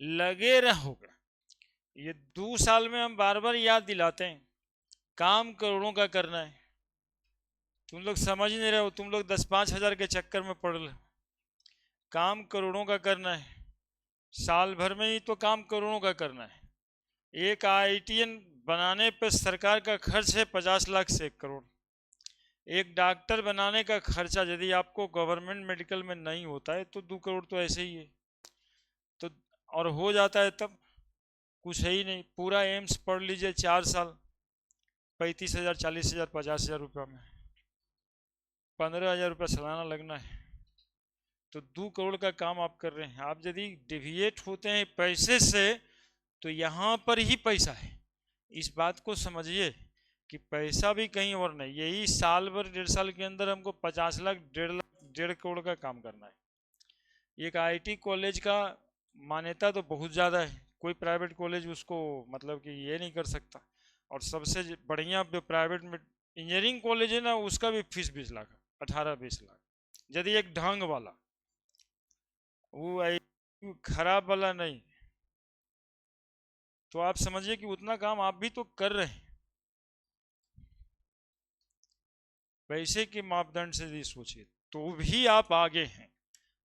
लगे रहोगे। ये 2 साल में हम बार बार याद दिलाते हैं, काम करोड़ों का करना है। तुम लोग समझ नहीं रहे हो, तुम लोग 10-5 हजार के चक्कर में पड़ रहे। काम करोड़ों का करना है, साल भर में ही तो काम करोड़ों का करना है। एक IITian बनाने पर सरकार का खर्च है 50 लाख से 1 करोड़। एक डॉक्टर बनाने का खर्चा यदि आपको गवर्नमेंट मेडिकल में नहीं होता है तो 2 करोड़ तो ऐसे ही है। तो और हो जाता है तब कुछ है ही नहीं। पूरा एम्स पढ़ लीजिए 4 साल, 35,000, 40,000, 50,000 रुपया में 15,000 रुपया सालाना लगना है। तो 2 करोड़ का काम आप कर रहे हैं। आप यदि डिविएट होते हैं पैसे से तो यहाँ पर ही पैसा है। इस बात को समझिए कि पैसा भी कहीं और नहीं। यही साल भर 1.5 साल के अंदर हमको 50 लाख 1.5 करोड़ का काम करना है। एक IIT कॉलेज का मान्यता तो बहुत ज़्यादा है, कोई प्राइवेट कॉलेज उसको मतलब कि ये नहीं कर सकता। और सबसे बढ़िया जो प्राइवेट में इंजीनियरिंग कॉलेज है ना, उसका भी फीस 20 लाख, 18-20 लाख, यदि एक ढंग वाला, वो खराब वाला नहीं। तो आप समझिए कि उतना काम आप भी तो कर रहे हैं। पैसे के मापदंड से यदि सोचिए तो भी आप आगे हैं।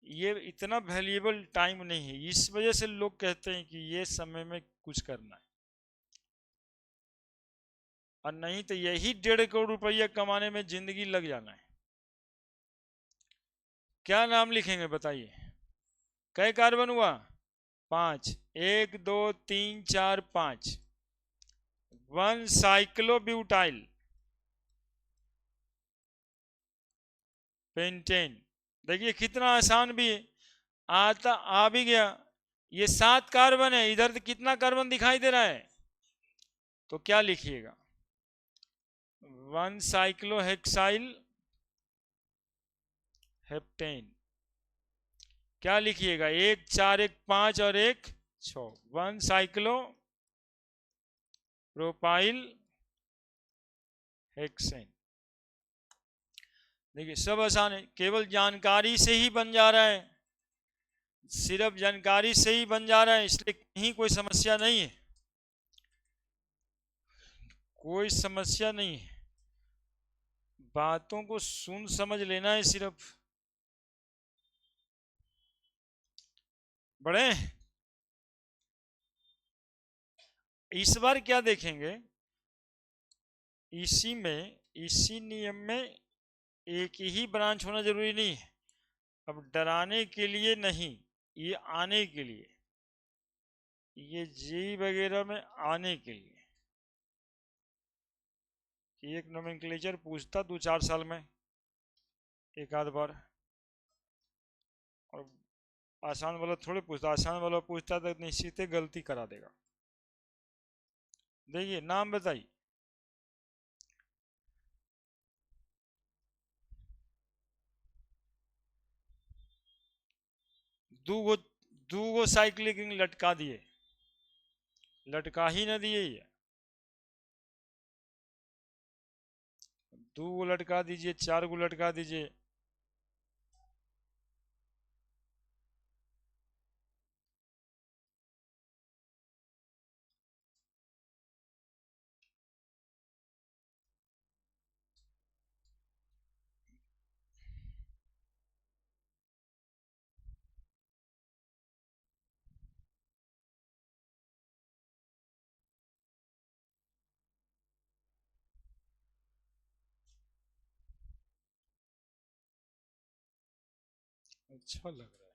ये इतना वैल्यूएबल टाइम नहीं है, इस वजह से लोग कहते हैं कि ये समय में कुछ करना है। और नहीं तो यही 1.5 करोड़ रुपया कमाने में जिंदगी लग जाना है। क्या नाम लिखेंगे बताइए? कै कार्बन हुआ? 5। 1 2 3 4 5। 1-साइक्लोब्यूटाइल पेंटेन। देखिए कितना आसान भी है, आता आ भी गया। ये 7 कार्बन है, इधर कितना कार्बन दिखाई दे रहा है? तो क्या लिखिएगा? 1-साइक्लोहेक्साइल हेप्टेन। क्या लिखिएगा, 1 4 1 5 और 1 6, 1 साइक्लो प्रोपाइल हेक्सेन। देखिए सब आसान है, केवल जानकारी से ही बन जा रहा है, सिर्फ जानकारी से ही बन जा रहा है, इसलिए कहीं कोई समस्या नहीं है, कोई समस्या नहीं है, बातों को सुन समझ लेना है सिर्फ। बड़े इस बार क्या देखेंगे, इसी नियम में एक ही ब्रांच होना जरूरी नहीं है। अब डराने के लिए नहीं, ये आने के लिए, ये जी वगैरह में आने के लिए, एक नोमेनक्लेचर पूछता 2-4 साल में एक आध बार, और आसान वाला थोड़े पूछता, आसान वाला पूछता तो निश्चित ही गलती करा देगा। देखिए नाम बताइए, दो साइक्लिक रिंग लटका दिए, लटका ही ना दिए, ये 2 लटका दीजिए, 4 लटका दीजिए, अच्छा लग रहा है।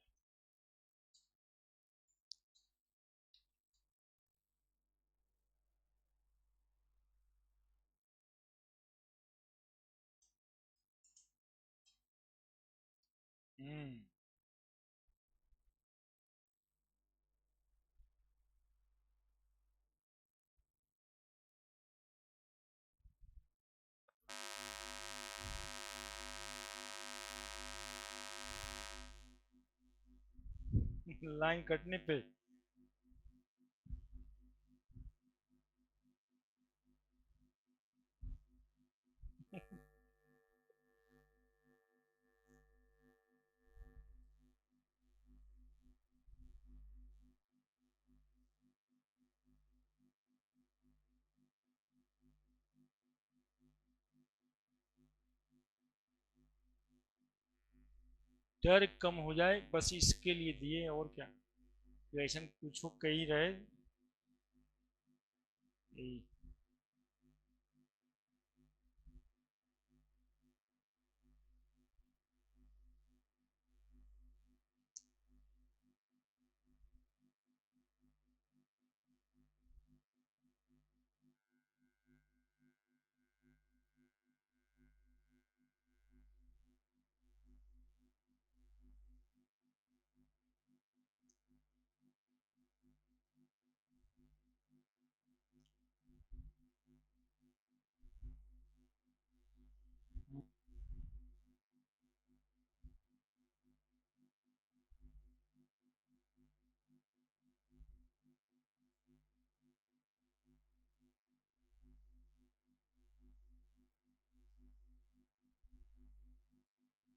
लाइन कटने पे डर कम हो जाए, बस इसके लिए दिए, और क्या, क्वेश्चन पूछो कहीं रहे।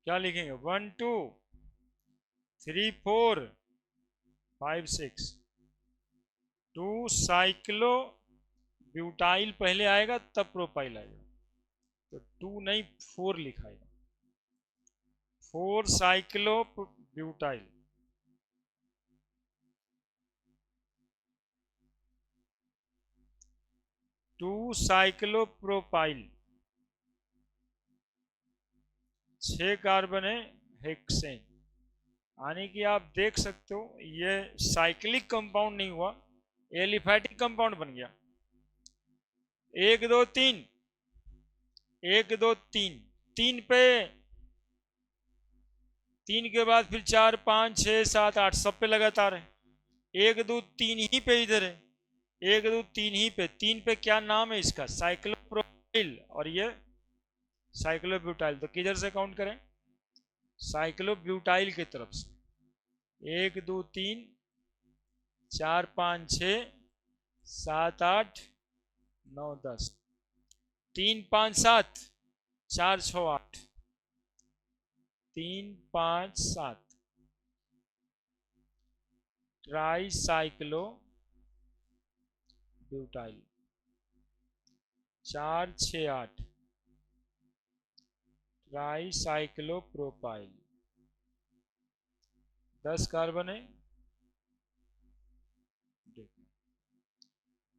क्या लिखेंगे, 1 2 3 4 5 6, 2 साइक्लो ब्यूटाइल पहले आएगा तब प्रोपाइल आएगा, तो 2 नहीं 4 लिखाएगा, 4 cyclo butyl, 2 cyclo propyl, 6 carbon है हेक्सेन। यानी कि आप देख सकते हो ये साइक्लिक कंपाउंड नहीं हुआ, एलिफैटिक कंपाउंड बन गया। 1 2 3, 1 2 3, 3 पे, 3 के बाद फिर 4 5 6 7 8 सब पे लगातार है, 1 2 3 ही पे इधर है, 1 2 3 ही पे, 3 पे क्या नाम है इसका, साइक्लोप्रोपाइल, और ये साइक्लोब्यूटाइल, तो किधर से काउंट करें, साइक्लोब्यूटाइल की तरफ से। 1 2 3 4 5 6 7 8 9 10, 3 5 7 4 6 8, 3 5 7 try cyclo butyl, 4 6 8 try cyclo propyl, 10 carbon है।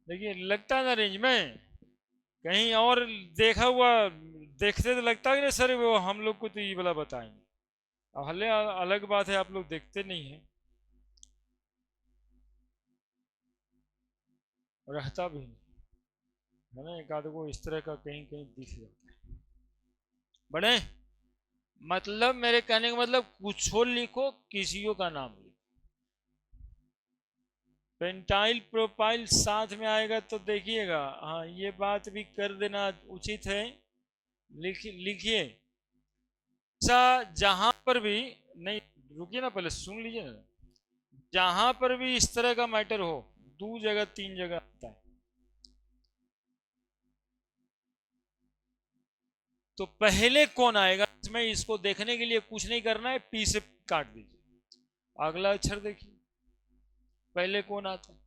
देखिए लगता है ना रेंज में, कहीं और देखा हुआ देखते तो लगता है कि सर वो हम लोग को तो ये वाला बताएंगे। अब हले अलग बात है आप लोग देखते नहीं है, रहता भी नहीं है ना, एक आध को इस तरह का कहीं कहीं दिख जाता है। बड़े मतलब मेरे कहने का मतलब कुछ लिखो, किसी का नाम लिखो। पेंटाइल प्रोपाइल साथ में आएगा तो देखिएगा, हाँ ये बात भी कर देना उचित है। लिखिए जहां पर भी, नहीं रुकिए ना पहले सुन लीजिए ना, जहां पर भी इस तरह का मैटर हो 2 जगह 3 जगह आता है, तो पहले कौन आएगा इसमें, इसको देखने के लिए कुछ नहीं करना है, पी से काट दीजिए। अगला अक्षर देखिए पहले कौन आता है,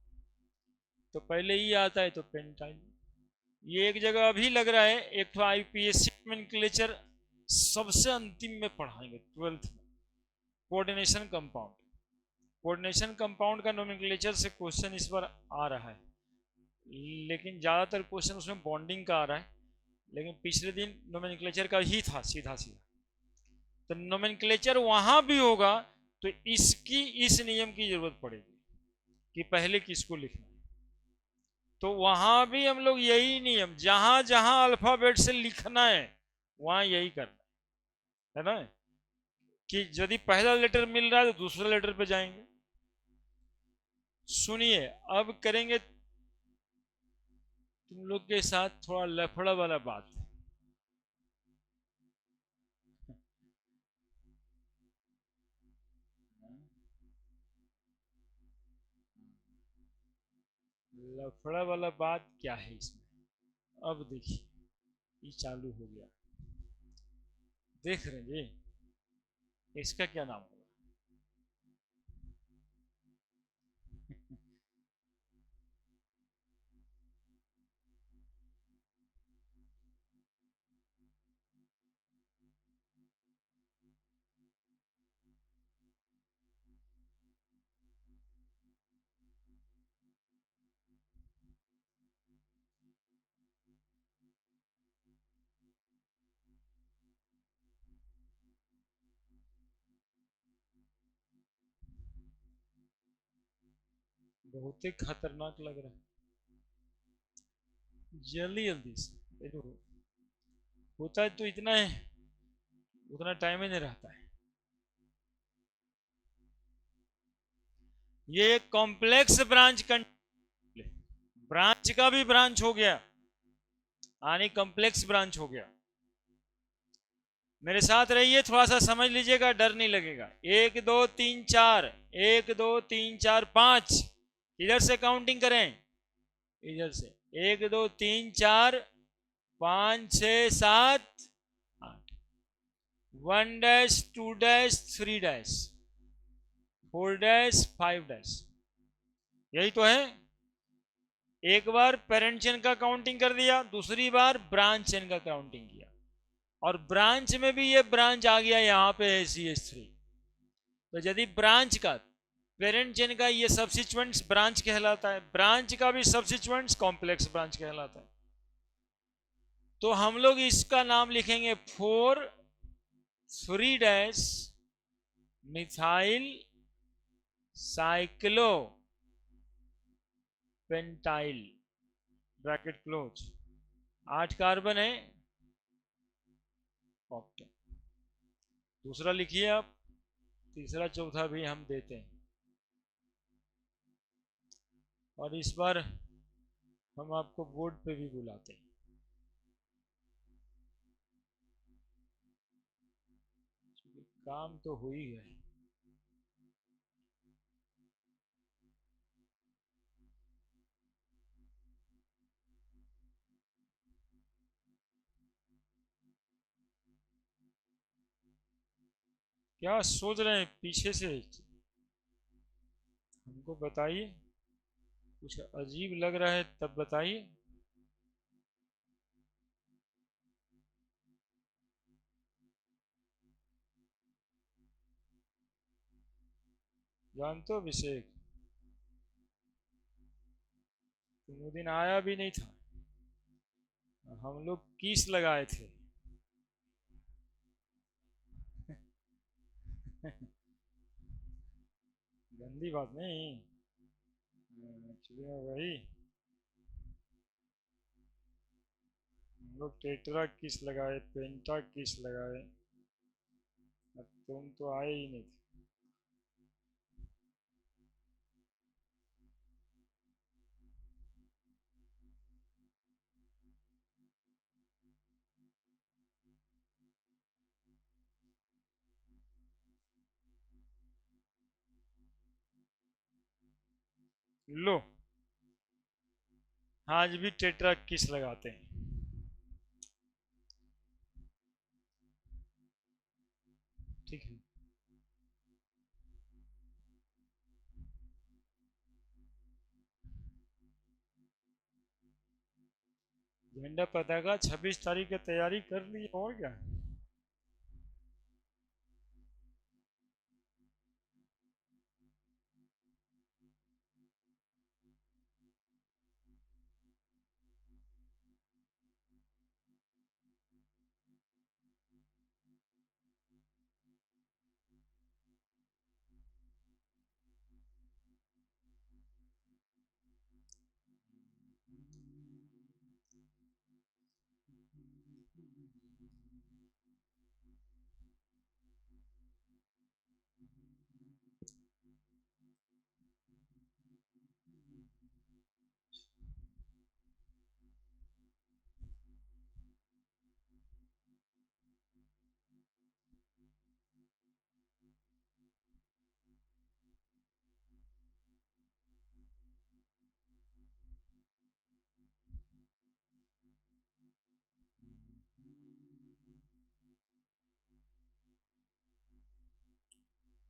तो पहले ही आता है तो पेंटाइल। ये एक जगह अभी लग रहा है, एक तो आईपीएससी नोमेनक्लेचर सबसे अंतिम में पढ़ाएंगे 12th में, कोऑर्डिनेशन कंपाउंड। कोऑर्डिनेशन कंपाउंड का नोमेनक्लेचर से क्वेश्चन इस बार आ रहा है, लेकिन ज़्यादातर क्वेश्चन उसमें बॉन्डिंग का आ रहा है, लेकिन पिछले दिन नोमेनक्लेचर का ही था सीधा सीधा। तो नोमेनक्लेचर वहां भी होगा तो इसकी इस नियम की जरूरत पड़ेगी कि पहले किसको लिखना है। तो वहां भी हम लोग यही नियम, जहां जहां अल्फाबेट से लिखना है वहां यही करना है ना, कि यदि पहला लेटर मिल रहा है तो दूसरे लेटर पे जाएंगे। सुनिए अब करेंगे तुम लोग के साथ थोड़ा लफड़ा वाला बात। लफड़ा वाला बात क्या है इसमें, अब देखिए ये चालू हो गया, देख रहे हैं जी, इसका क्या नाम होगा। बहुत ही खतरनाक लग रहा है, जल्दी जल्दी से देखो, होता है तो इतना है, उतना टाइम ही नहीं रहता है। ये कॉम्प्लेक्स ब्रांच, ब्रांच का भी ब्रांच हो गया, यानी कॉम्प्लेक्स ब्रांच हो गया। मेरे साथ रहिए, थोड़ा सा समझ लीजिएगा, डर नहीं लगेगा। 1 2 3 4, 1 2 3 4 5, इधर से काउंटिंग करें, इधर से 1 2 3 4 5 6 7 8, 1 dash 2 dash 3 dash 4 dash 5 dash, यही तो है। एक बार पेरेंट चेन का काउंटिंग कर दिया, दूसरी बार ब्रांच चेन का काउंटिंग किया, और ब्रांच में भी ये ब्रांच आ गया यहाँ पे है CH3। तो यदि ब्रांच का पेरेंट चेन का ये सब्सिक्वेंट्स ब्रांच कहलाता है, ब्रांच का भी सब्सिक्वेंट्स कॉम्प्लेक्स ब्रांच कहलाता है। तो हम लोग इसका नाम लिखेंगे 4 3 dash methyl cyclo pentyl, bracket close, 8 carbon है, ऑक्टेन। दूसरा लिखिए आप, तीसरा चौथा भी हम देते हैं, और इस बार हम आपको बोर्ड पे भी बुलाते हैं। काम तो हो ही गए, क्या सोच रहे हैं पीछे से? हमको बताइए, कुछ अजीब लग रहा है तब बताइए। जानते हो अभिषेक, तुम वो दिन आया भी नहीं था, हम लोग किस लगाए थे। गंदी बात नहीं। एक्चुअली वही, हम लोग टेट्रा किस लगाए, पेंटा किस लगाए, अब तुम तो आए ही नहीं थे। लो, आज भी टेट्रा किस लगाते हैं। ठीक है। झंडा पताका 26 तारीख की तैयारी कर ली और क्या।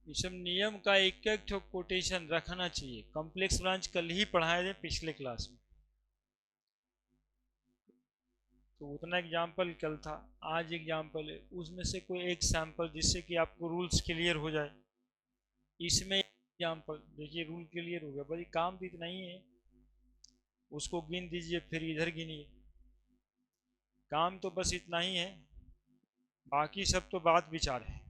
ये सब नियम का एक एक ठो कोटेशन रखना चाहिए। कॉम्प्लेक्स ब्रांच कल ही पढ़ाए थे पिछले क्लास में, तो उतना एग्जाम्पल कल था। आज एग्जाम्पल है, उसमें से कोई एक सैंपल जिससे कि आपको रूल्स क्लियर हो जाए। इसमें एग्जाम्पल देखिए, रूल क्लियर हो गया, बस काम तो इतना ही है, उसको गिन दीजिए फिर इधर गिनिए। काम तो बस इतना ही है, बाकी सब तो बात विचार है।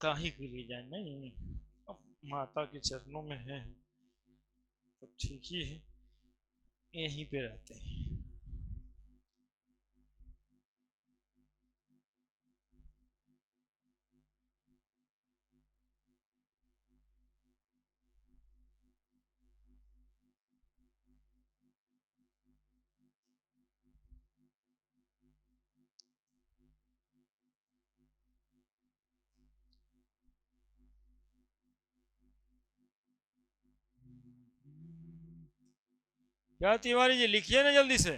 काहे के लिए जाए, नहीं अब माता के चरणों में है, सब ठीक ही है, यहीं पे रहते हैं। क्या तिवारी जी, लिखिए ना जल्दी से।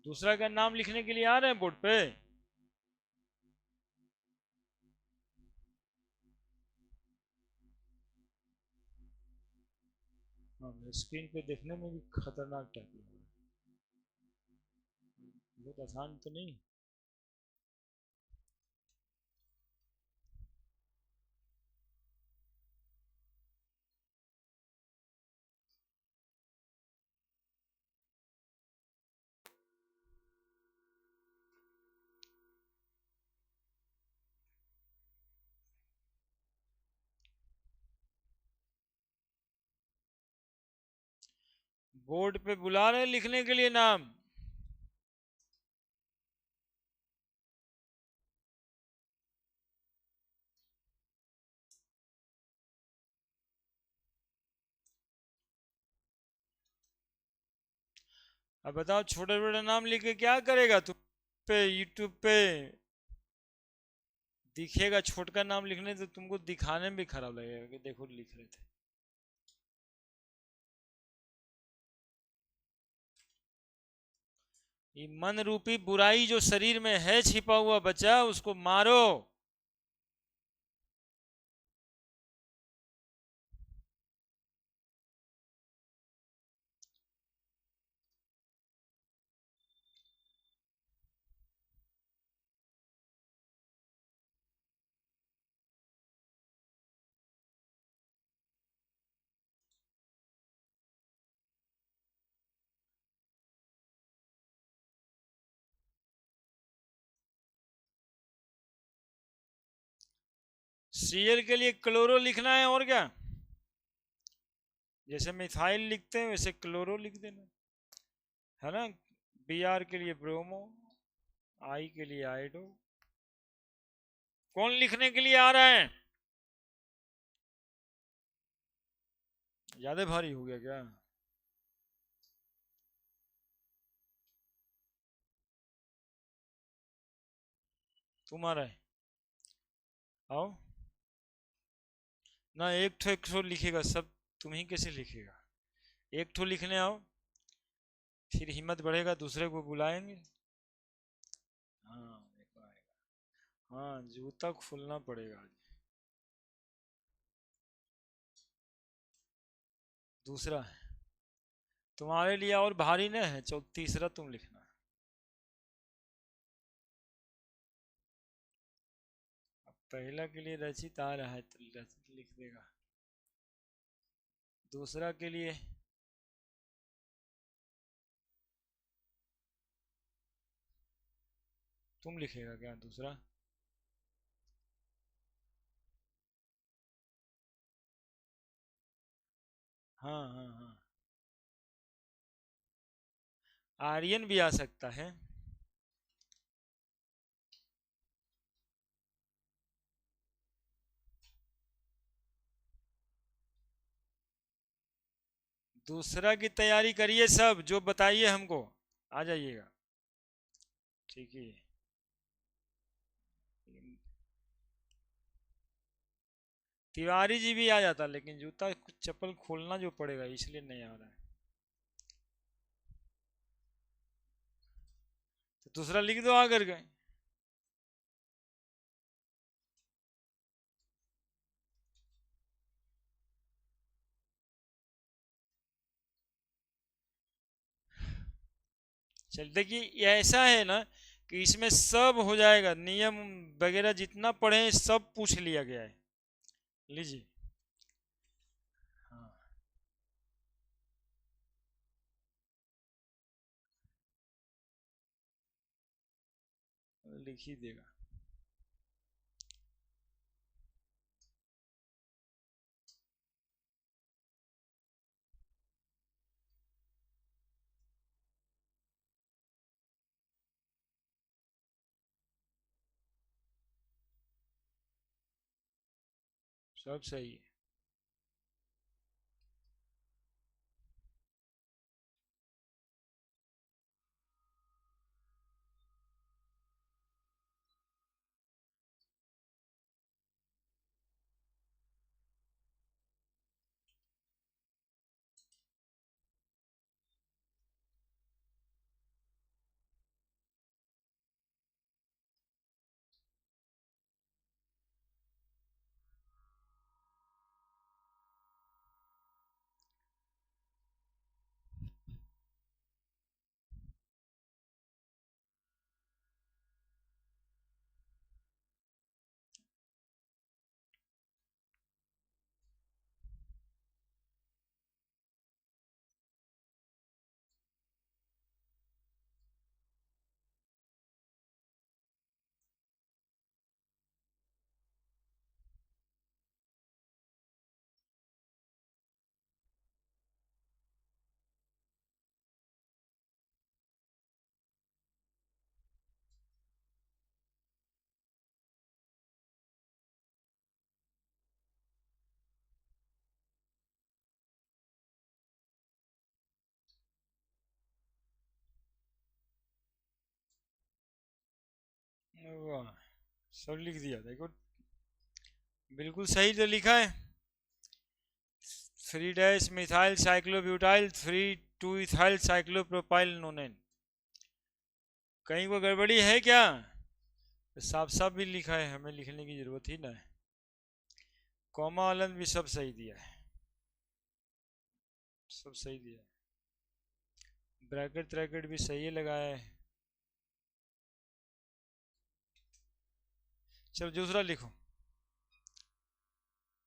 दूसरा का नाम लिखने के लिए आ रहे हैं बोर्ड पे। हाँ, स्क्रीन पे देखने में भी खतरनाक टाइप लग रहा है, बहुत आसान तो नहीं। बोर्ड पे बुला रहे हैं लिखने के लिए नाम। अब बताओ, छोटे छोटे नाम लिख के क्या करेगा तू? पे यूट्यूब पे दिखेगा छोटका नाम लिखने तो तुमको दिखाने में भी खराब लगेगा कि देखो लिख रहे थे। ये मन रूपी बुराई जो शरीर में है छिपा हुआ बच्चा, उसको मारो। Cl के लिए क्लोरो लिखना है, और क्या? जैसे मिथाइल लिखते हैं वैसे क्लोरो लिख देना, है ना। Br के लिए ब्रोमो, I के लिए आइडो। कौन लिखने के लिए आ रहा है? ज्यादा भारी हो गया क्या? तुम आ रहा है, आओ ना। एक ठो लिखेगा, सब तुम ही कैसे लिखेगा? एक ठो लिखने आओ, फिर हिम्मत बढ़ेगा, दूसरे को बुलाएंगे। हाँ देखो आएगा। हाँ, जूता खोलना पड़ेगा आज। दूसरा है तुम्हारे लिए और भारी न है, तीसरा तुम लिखना। अब पहला के लिए रचित आ रहा है तो रचित लिख देगा। दूसरा के लिए तुम लिखेगा क्या दूसरा? हाँ हाँ हाँ, आर्यन भी आ सकता है। दूसरा की तैयारी करिए सब, जो बताइए हमको, आ जाइएगा। ठीक है। तिवारी जी भी आ जाता, लेकिन जूता चप्पल खोलना जो पड़ेगा, इसलिए नहीं आ रहा है। तो दूसरा लिख दो आकर के। चल देखिए, ये ऐसा है ना कि इसमें सब हो जाएगा, नियम वगैरह जितना पढ़े सब पूछ लिया गया है। लीजिए। हाँ, लिख ही देगा। सब सही है। वाह, सब लिख दिया देखो, बिल्कुल सही तो लिखा है। 3 मिथाइल साइक्लोब्यूटाइल 3 2 इथाइल साइक्लोप्रोपाइल नोनेन। कहीं कोई गड़बड़ी है क्या? तो साफ साफ भी लिखा है, हमें लिखने की जरूरत ही ना है। कॉमा वाला भी सब सही दिया है, सब सही दिया है। ब्रैकेट ट्रैकेट भी सही है लगाया है। चलो दूसरा लिखो।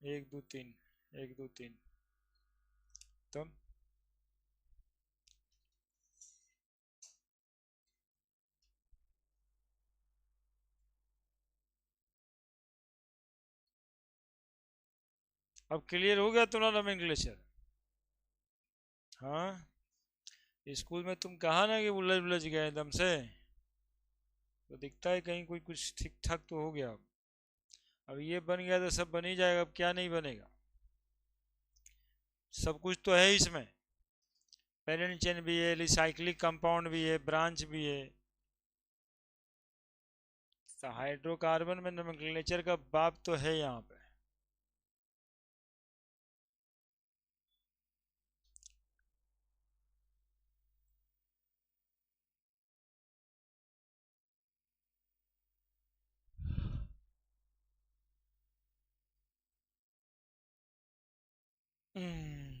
1 2 3, 1 2 3। तुम अब क्लियर हो गया तुम्हारा नोमेनक्लेचर? हाँ, स्कूल में तुम कहा ना कि उलझ उलझ गए एकदम से, तो दिखता है कहीं कोई कुछ ठीक ठाक तो हो गया। अब ये बन गया तो सब बन ही जाएगा, अब क्या नहीं बनेगा? सब कुछ तो है इसमें। पेरेंट चेन भी है, रिसाइक्लिक कंपाउंड भी है, ब्रांच भी है। तो हाइड्रोकार्बन में नोमेनक्लेचर का बाप तो है यहाँ पे। हम्म,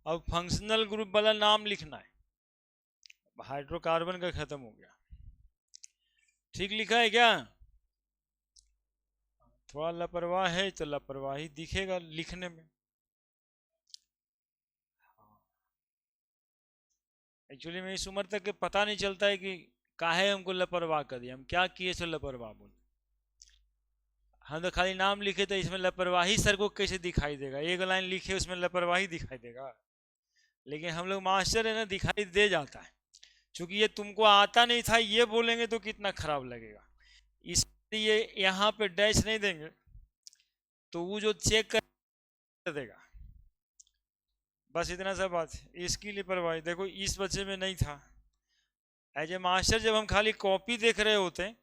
अब फंक्शनल ग्रुप वाला नाम लिखना है। हाइड्रोकार्बन का खत्म हो गया। ठीक लिखा है क्या? थोड़ा लापरवाह है तो लापरवाही दिखेगा लिखने में। एक्चुअली में इस उम्र तक के पता नहीं चलता है कि काहे हमको लापरवाह कर दिया, हम क्या किए सो लापरवाह बोल। हम तो खाली नाम लिखे तो इसमें लापरवाही सर को कैसे दिखाई देगा? एक लाइन लिखे उसमें लापरवाही दिखाई देगा? लेकिन हम लोग मास्टर है ना, दिखाई दे जाता है। क्योंकि ये तुमको आता नहीं था ये बोलेंगे तो कितना खराब लगेगा, इसलिए यहाँ पे डैश नहीं देंगे, तो वो जो चेक कर देगा। बस इतना सा बात है। इसकी लापरवाही देखो इस बच्चे में नहीं था। एज ए मास्टर जब हम खाली कॉपी देख रहे होते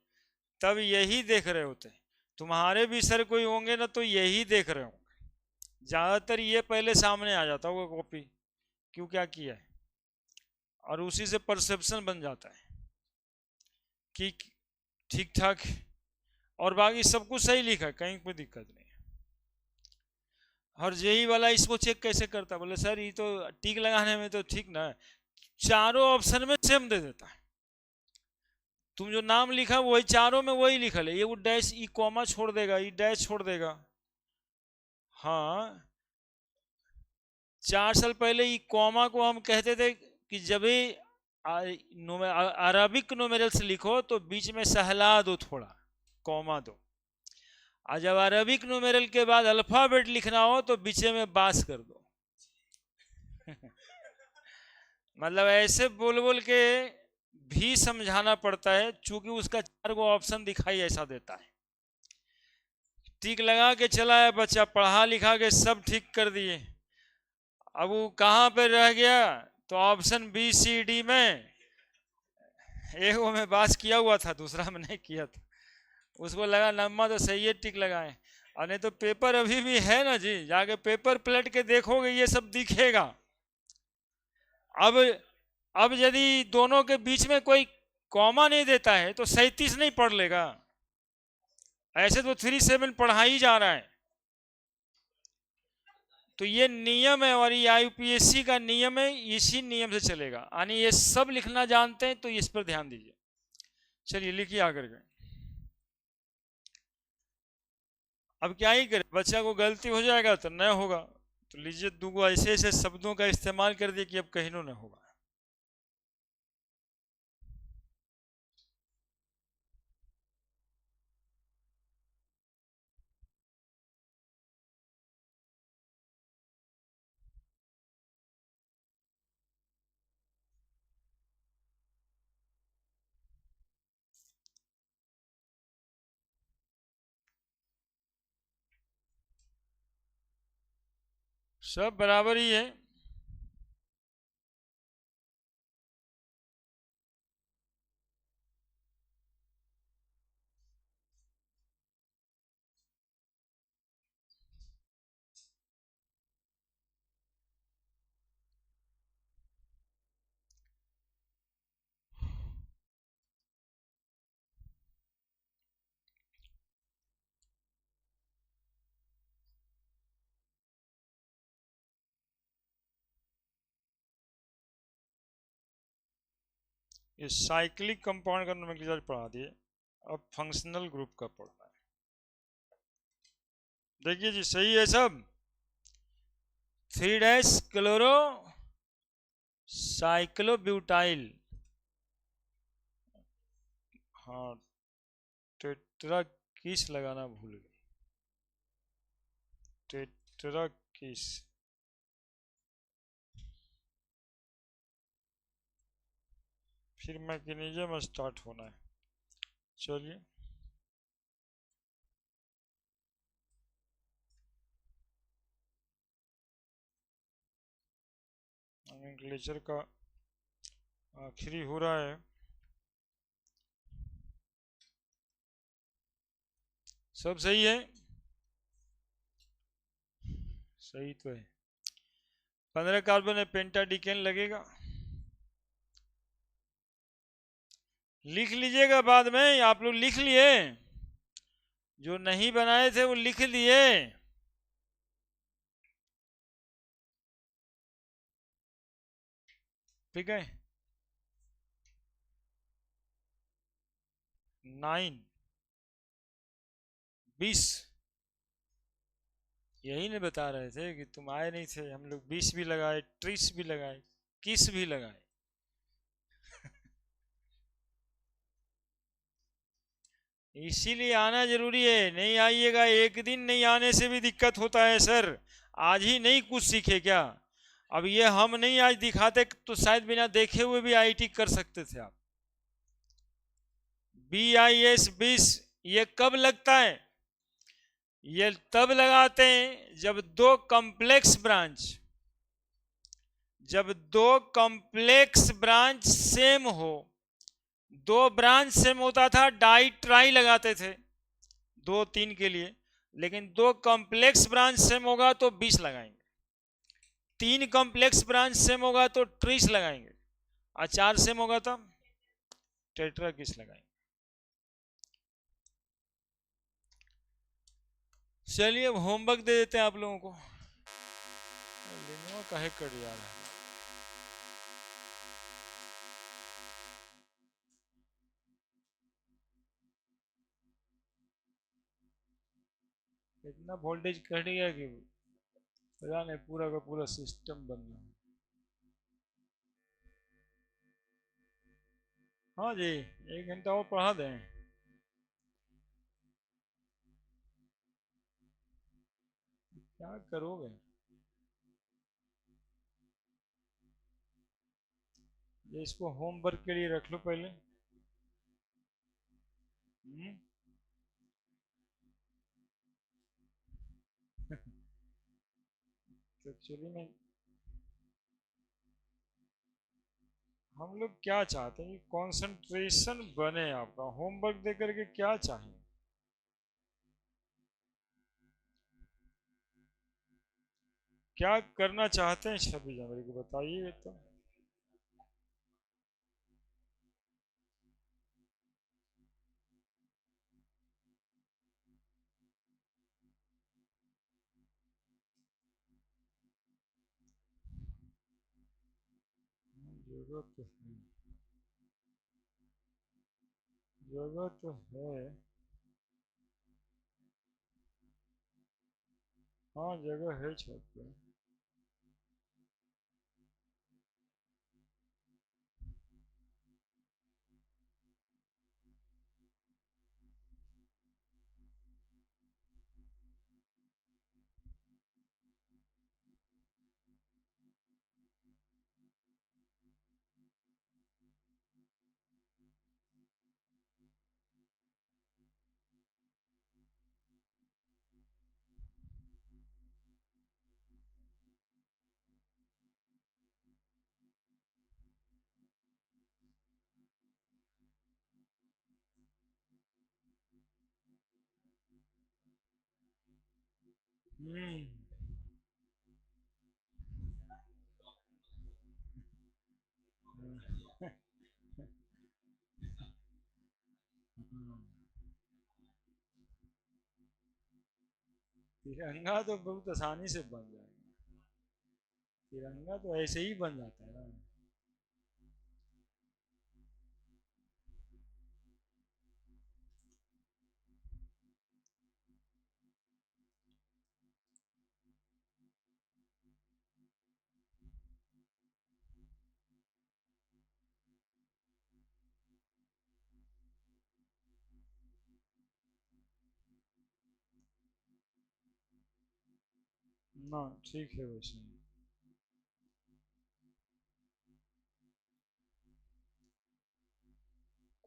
तब यही देख रहे होते। तुम्हारे भी सर कोई होंगे ना तो यही देख रहे होंगे, ज्यादातर ये पहले सामने आ जाता होगा कॉपी, क्यों क्या किया है, और उसी से परसेप्शन बन जाता है कि ठीक ठाक। और बाकी सब कुछ सही लिखा है, कहीं कोई दिक्कत नहीं। और जेई वाला इसको चेक कैसे करता? बोले सर ये तो टिक लगाने में तो ठीक ना है, चारों ऑप्शन में सेम दे देता है। तुम जो नाम लिखा वही चारों में वही लिखा है, ये वो डैश ई कॉमा छोड़ देगा, ई डैश छोड़ देगा। हाँ, 4 साल पहले ई कॉमा को हम कहते थे कि जब भी अरबिक न्यूमेरल्स लिखो तो बीच में सहला दो थोड़ा, कॉमा दो। और जब अरबिक न्यूमेरल के बाद अल्फाबेट लिखना हो तो बीच में बास कर दो। मतलब ऐसे बोल बोल के भी समझाना पड़ता है, चूंकि उसका 4 गो ऑप्शन दिखाई ऐसा देता है। टिक लगा के चला है बच्चा, पढ़ा लिखा के सब ठीक कर दिए, अब वो कहाँ पे रह गया? तो ऑप्शन बी सी डी में एक वो में बास किया हुआ था, दूसरा में नहीं किया था। उसको लगा नंबर तो सही है, टिक लगाए। और नहीं तो पेपर अभी भी है ना जी, जाके पेपर पलट के देखोगे ये सब दिखेगा। अब अब यदि दोनों के बीच में कोई कॉमा नहीं देता है तो 37 नहीं पढ़ लेगा? ऐसे तो 37 पढ़ा ही जा रहा है। तो ये नियम है, और ये यूपीएससी का नियम है, इसी नियम से चलेगा। यानी ये सब लिखना जानते हैं तो इस पर ध्यान दीजिए। चलिए लिखिए आकर के। अब क्या ही करे, बच्चा को गलती हो जाएगा तो न होगा, तो लीजिए 2 गो ऐसे ऐसे शब्दों का इस्तेमाल कर दिए कि अब कहीं न होगा। सब बराबर ही है। ये साइक्लिक कंपाउंड का नोमेनक्लेचर पढ़ा दिए, अब फंक्शनल ग्रुप का पढ़ना है। देखिए जी, सही है सब। 3' क्लोरो साइक्लोब्यूटाइल, हाँ टेट्रा किस लगाना भूल गए, टेट्रा किस। फिर मैकेनिज्म स्टार्ट होना है। चलिए नोमेनक्लेचर का आखिरी हो रहा है। सब सही है, सही तो है। 15 कार्बन है, पेंटाडिकेन लगेगा, लिख लीजिएगा बाद में। आप लोग लिख लिए, जो नहीं बनाए थे वो लिख दिए। ठीक है। 9 20, यही नहीं बता रहे थे कि तुम आए नहीं थे। हम लोग 20 भी लगाए, 30 भी लगाए, किस भी लगाए। इसीलिए आना जरूरी है, नहीं आइएगा एक दिन नहीं आने से भी दिक्कत होता है सर। आज ही नहीं कुछ सीखे क्या? अब ये हम नहीं आज दिखाते तो शायद बिना देखे हुए भी आईटी कर सकते थे आप। BIS 20 ये कब लगता है? ये तब लगाते हैं जब दो कॉम्प्लेक्स ब्रांच सेम हो। दो ब्रांच सेम होता था डाई ट्राई लगाते थे 2 3 के लिए, लेकिन दो कॉम्प्लेक्स ब्रांच सेम होगा तो 20 लगाएंगे, 3 कॉम्प्लेक्स ब्रांच सेम होगा तो 30 लगाएंगे, और 4 सेम होगा तो टेट्रा किस लगाएंगे। चलिए अब होमवर्क दे देते हैं आप लोगों को। काहे कट जा रहा है? इतना वोल्टेज कट गया कि पता नहीं, पूरा का पूरा सिस्टम बन गया। हाँ जी, 1 घंटा और पढ़ा दें। क्या करोगे? ये इसको होमवर्क के लिए रख लो पहले। तो एक्चुअली में हम लोग क्या चाहते हैं, कंसंट्रेशन बने आपका। होमवर्क दे करके क्या चाहें? क्या करना चाहते हैं 26 जनवरी को बताइए तो। जरूरत तो है, जरूरत तो है। हाँ जगह है छत पे। हम्म। तिरंगा तो बहुत आसानी से बन जाएगा। तिरंगा तो ऐसे ही बन जाता है ना। ना ठीक है वैसे,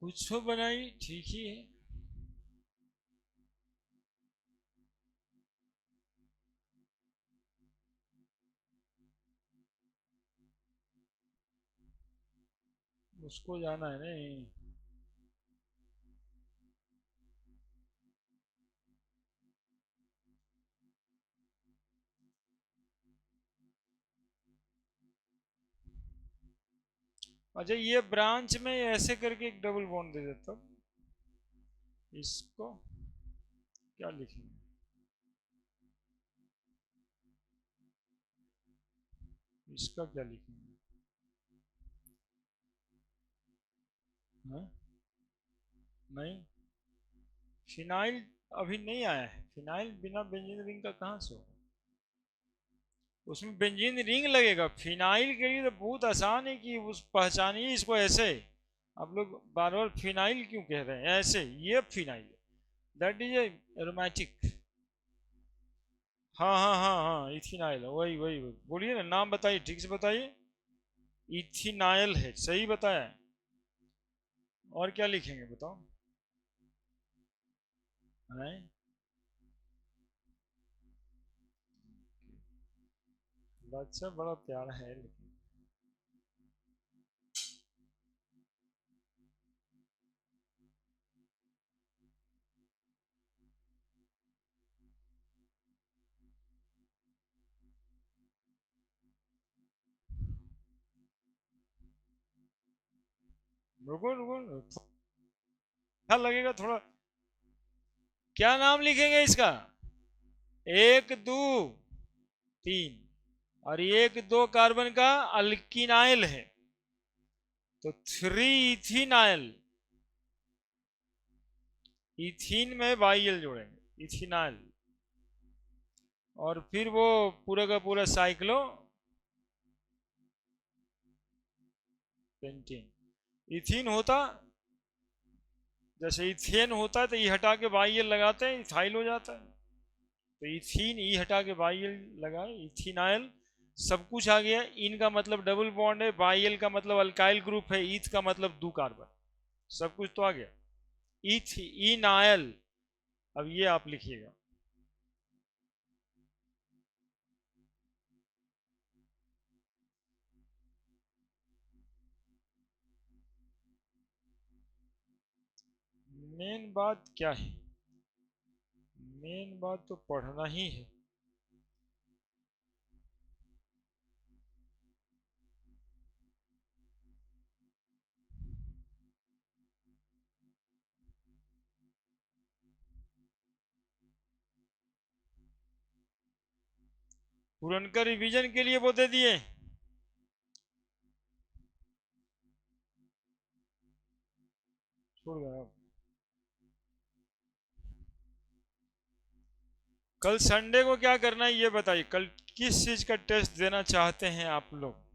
कुछ तो बनाई ठीक ही है। उसको जाना है नहीं। अच्छा ये ब्रांच में ऐसे करके एक डबल बॉन्ड दे देता हूँ, इसको क्या लिखेंगे, इसका क्या लिखेंगे, हाँ? नहीं, फिनाइल अभी नहीं आया है, फिनाइल बिना बेंजीन रिंग का कहाँ से होगा, उसमें बेंजीन रिंग लगेगा। फिनाइल के लिए तो बहुत आसान है कि उस पहचानिए इसको ऐसे, आप लोग बार बार फिनाइल क्यों कह रहे हैं ऐसे, ये फिनाइल दैट इज एरोमेटिक। हाँ हाँ हाँ हाँ इथिनाइल, वही वही वही, बोलिए ना, नाम बताइए, ठीक से बताइए। इथिनाइल है, सही बताया है। और क्या लिखेंगे बताओ, है? बच्चा बड़ा प्यारा है लेकिन। रुको रुको, अच्छा लगेगा थोड़ा। क्या नाम लिखेंगे इसका, एक दो तीन, और एक दो कार्बन का अल्किनाइल है, तो थ्री इथिनाइल, इथीन में बाई जोड़ेंगे इथिनाइल, और फिर वो पूरा का पूरा साइक्लो पेंटीन। इथीन होता, जैसे इथेन होता है तो ई हटा के बाई एल लगाते हैं, इथाइल हो जाता है। तो इथीन ई हटा के बाई एल लगाए, इथिनाइल। सब कुछ आ गया, इन का मतलब डबल बॉन्ड है, बाई एल का मतलब अल्काइल ग्रुप है, ईथ का मतलब दो कार्बन, सब कुछ तो आ गया। इथ इनाइल, अब ये आप लिखिएगा, मेन बात क्या है, मेन बात तो पढ़ना ही है। पुरनकर रिवीजन के लिए वो दे दिए, छोड़ गया। कल संडे को क्या करना है ये बताइए, कल किस चीज का टेस्ट देना चाहते हैं आप लोग।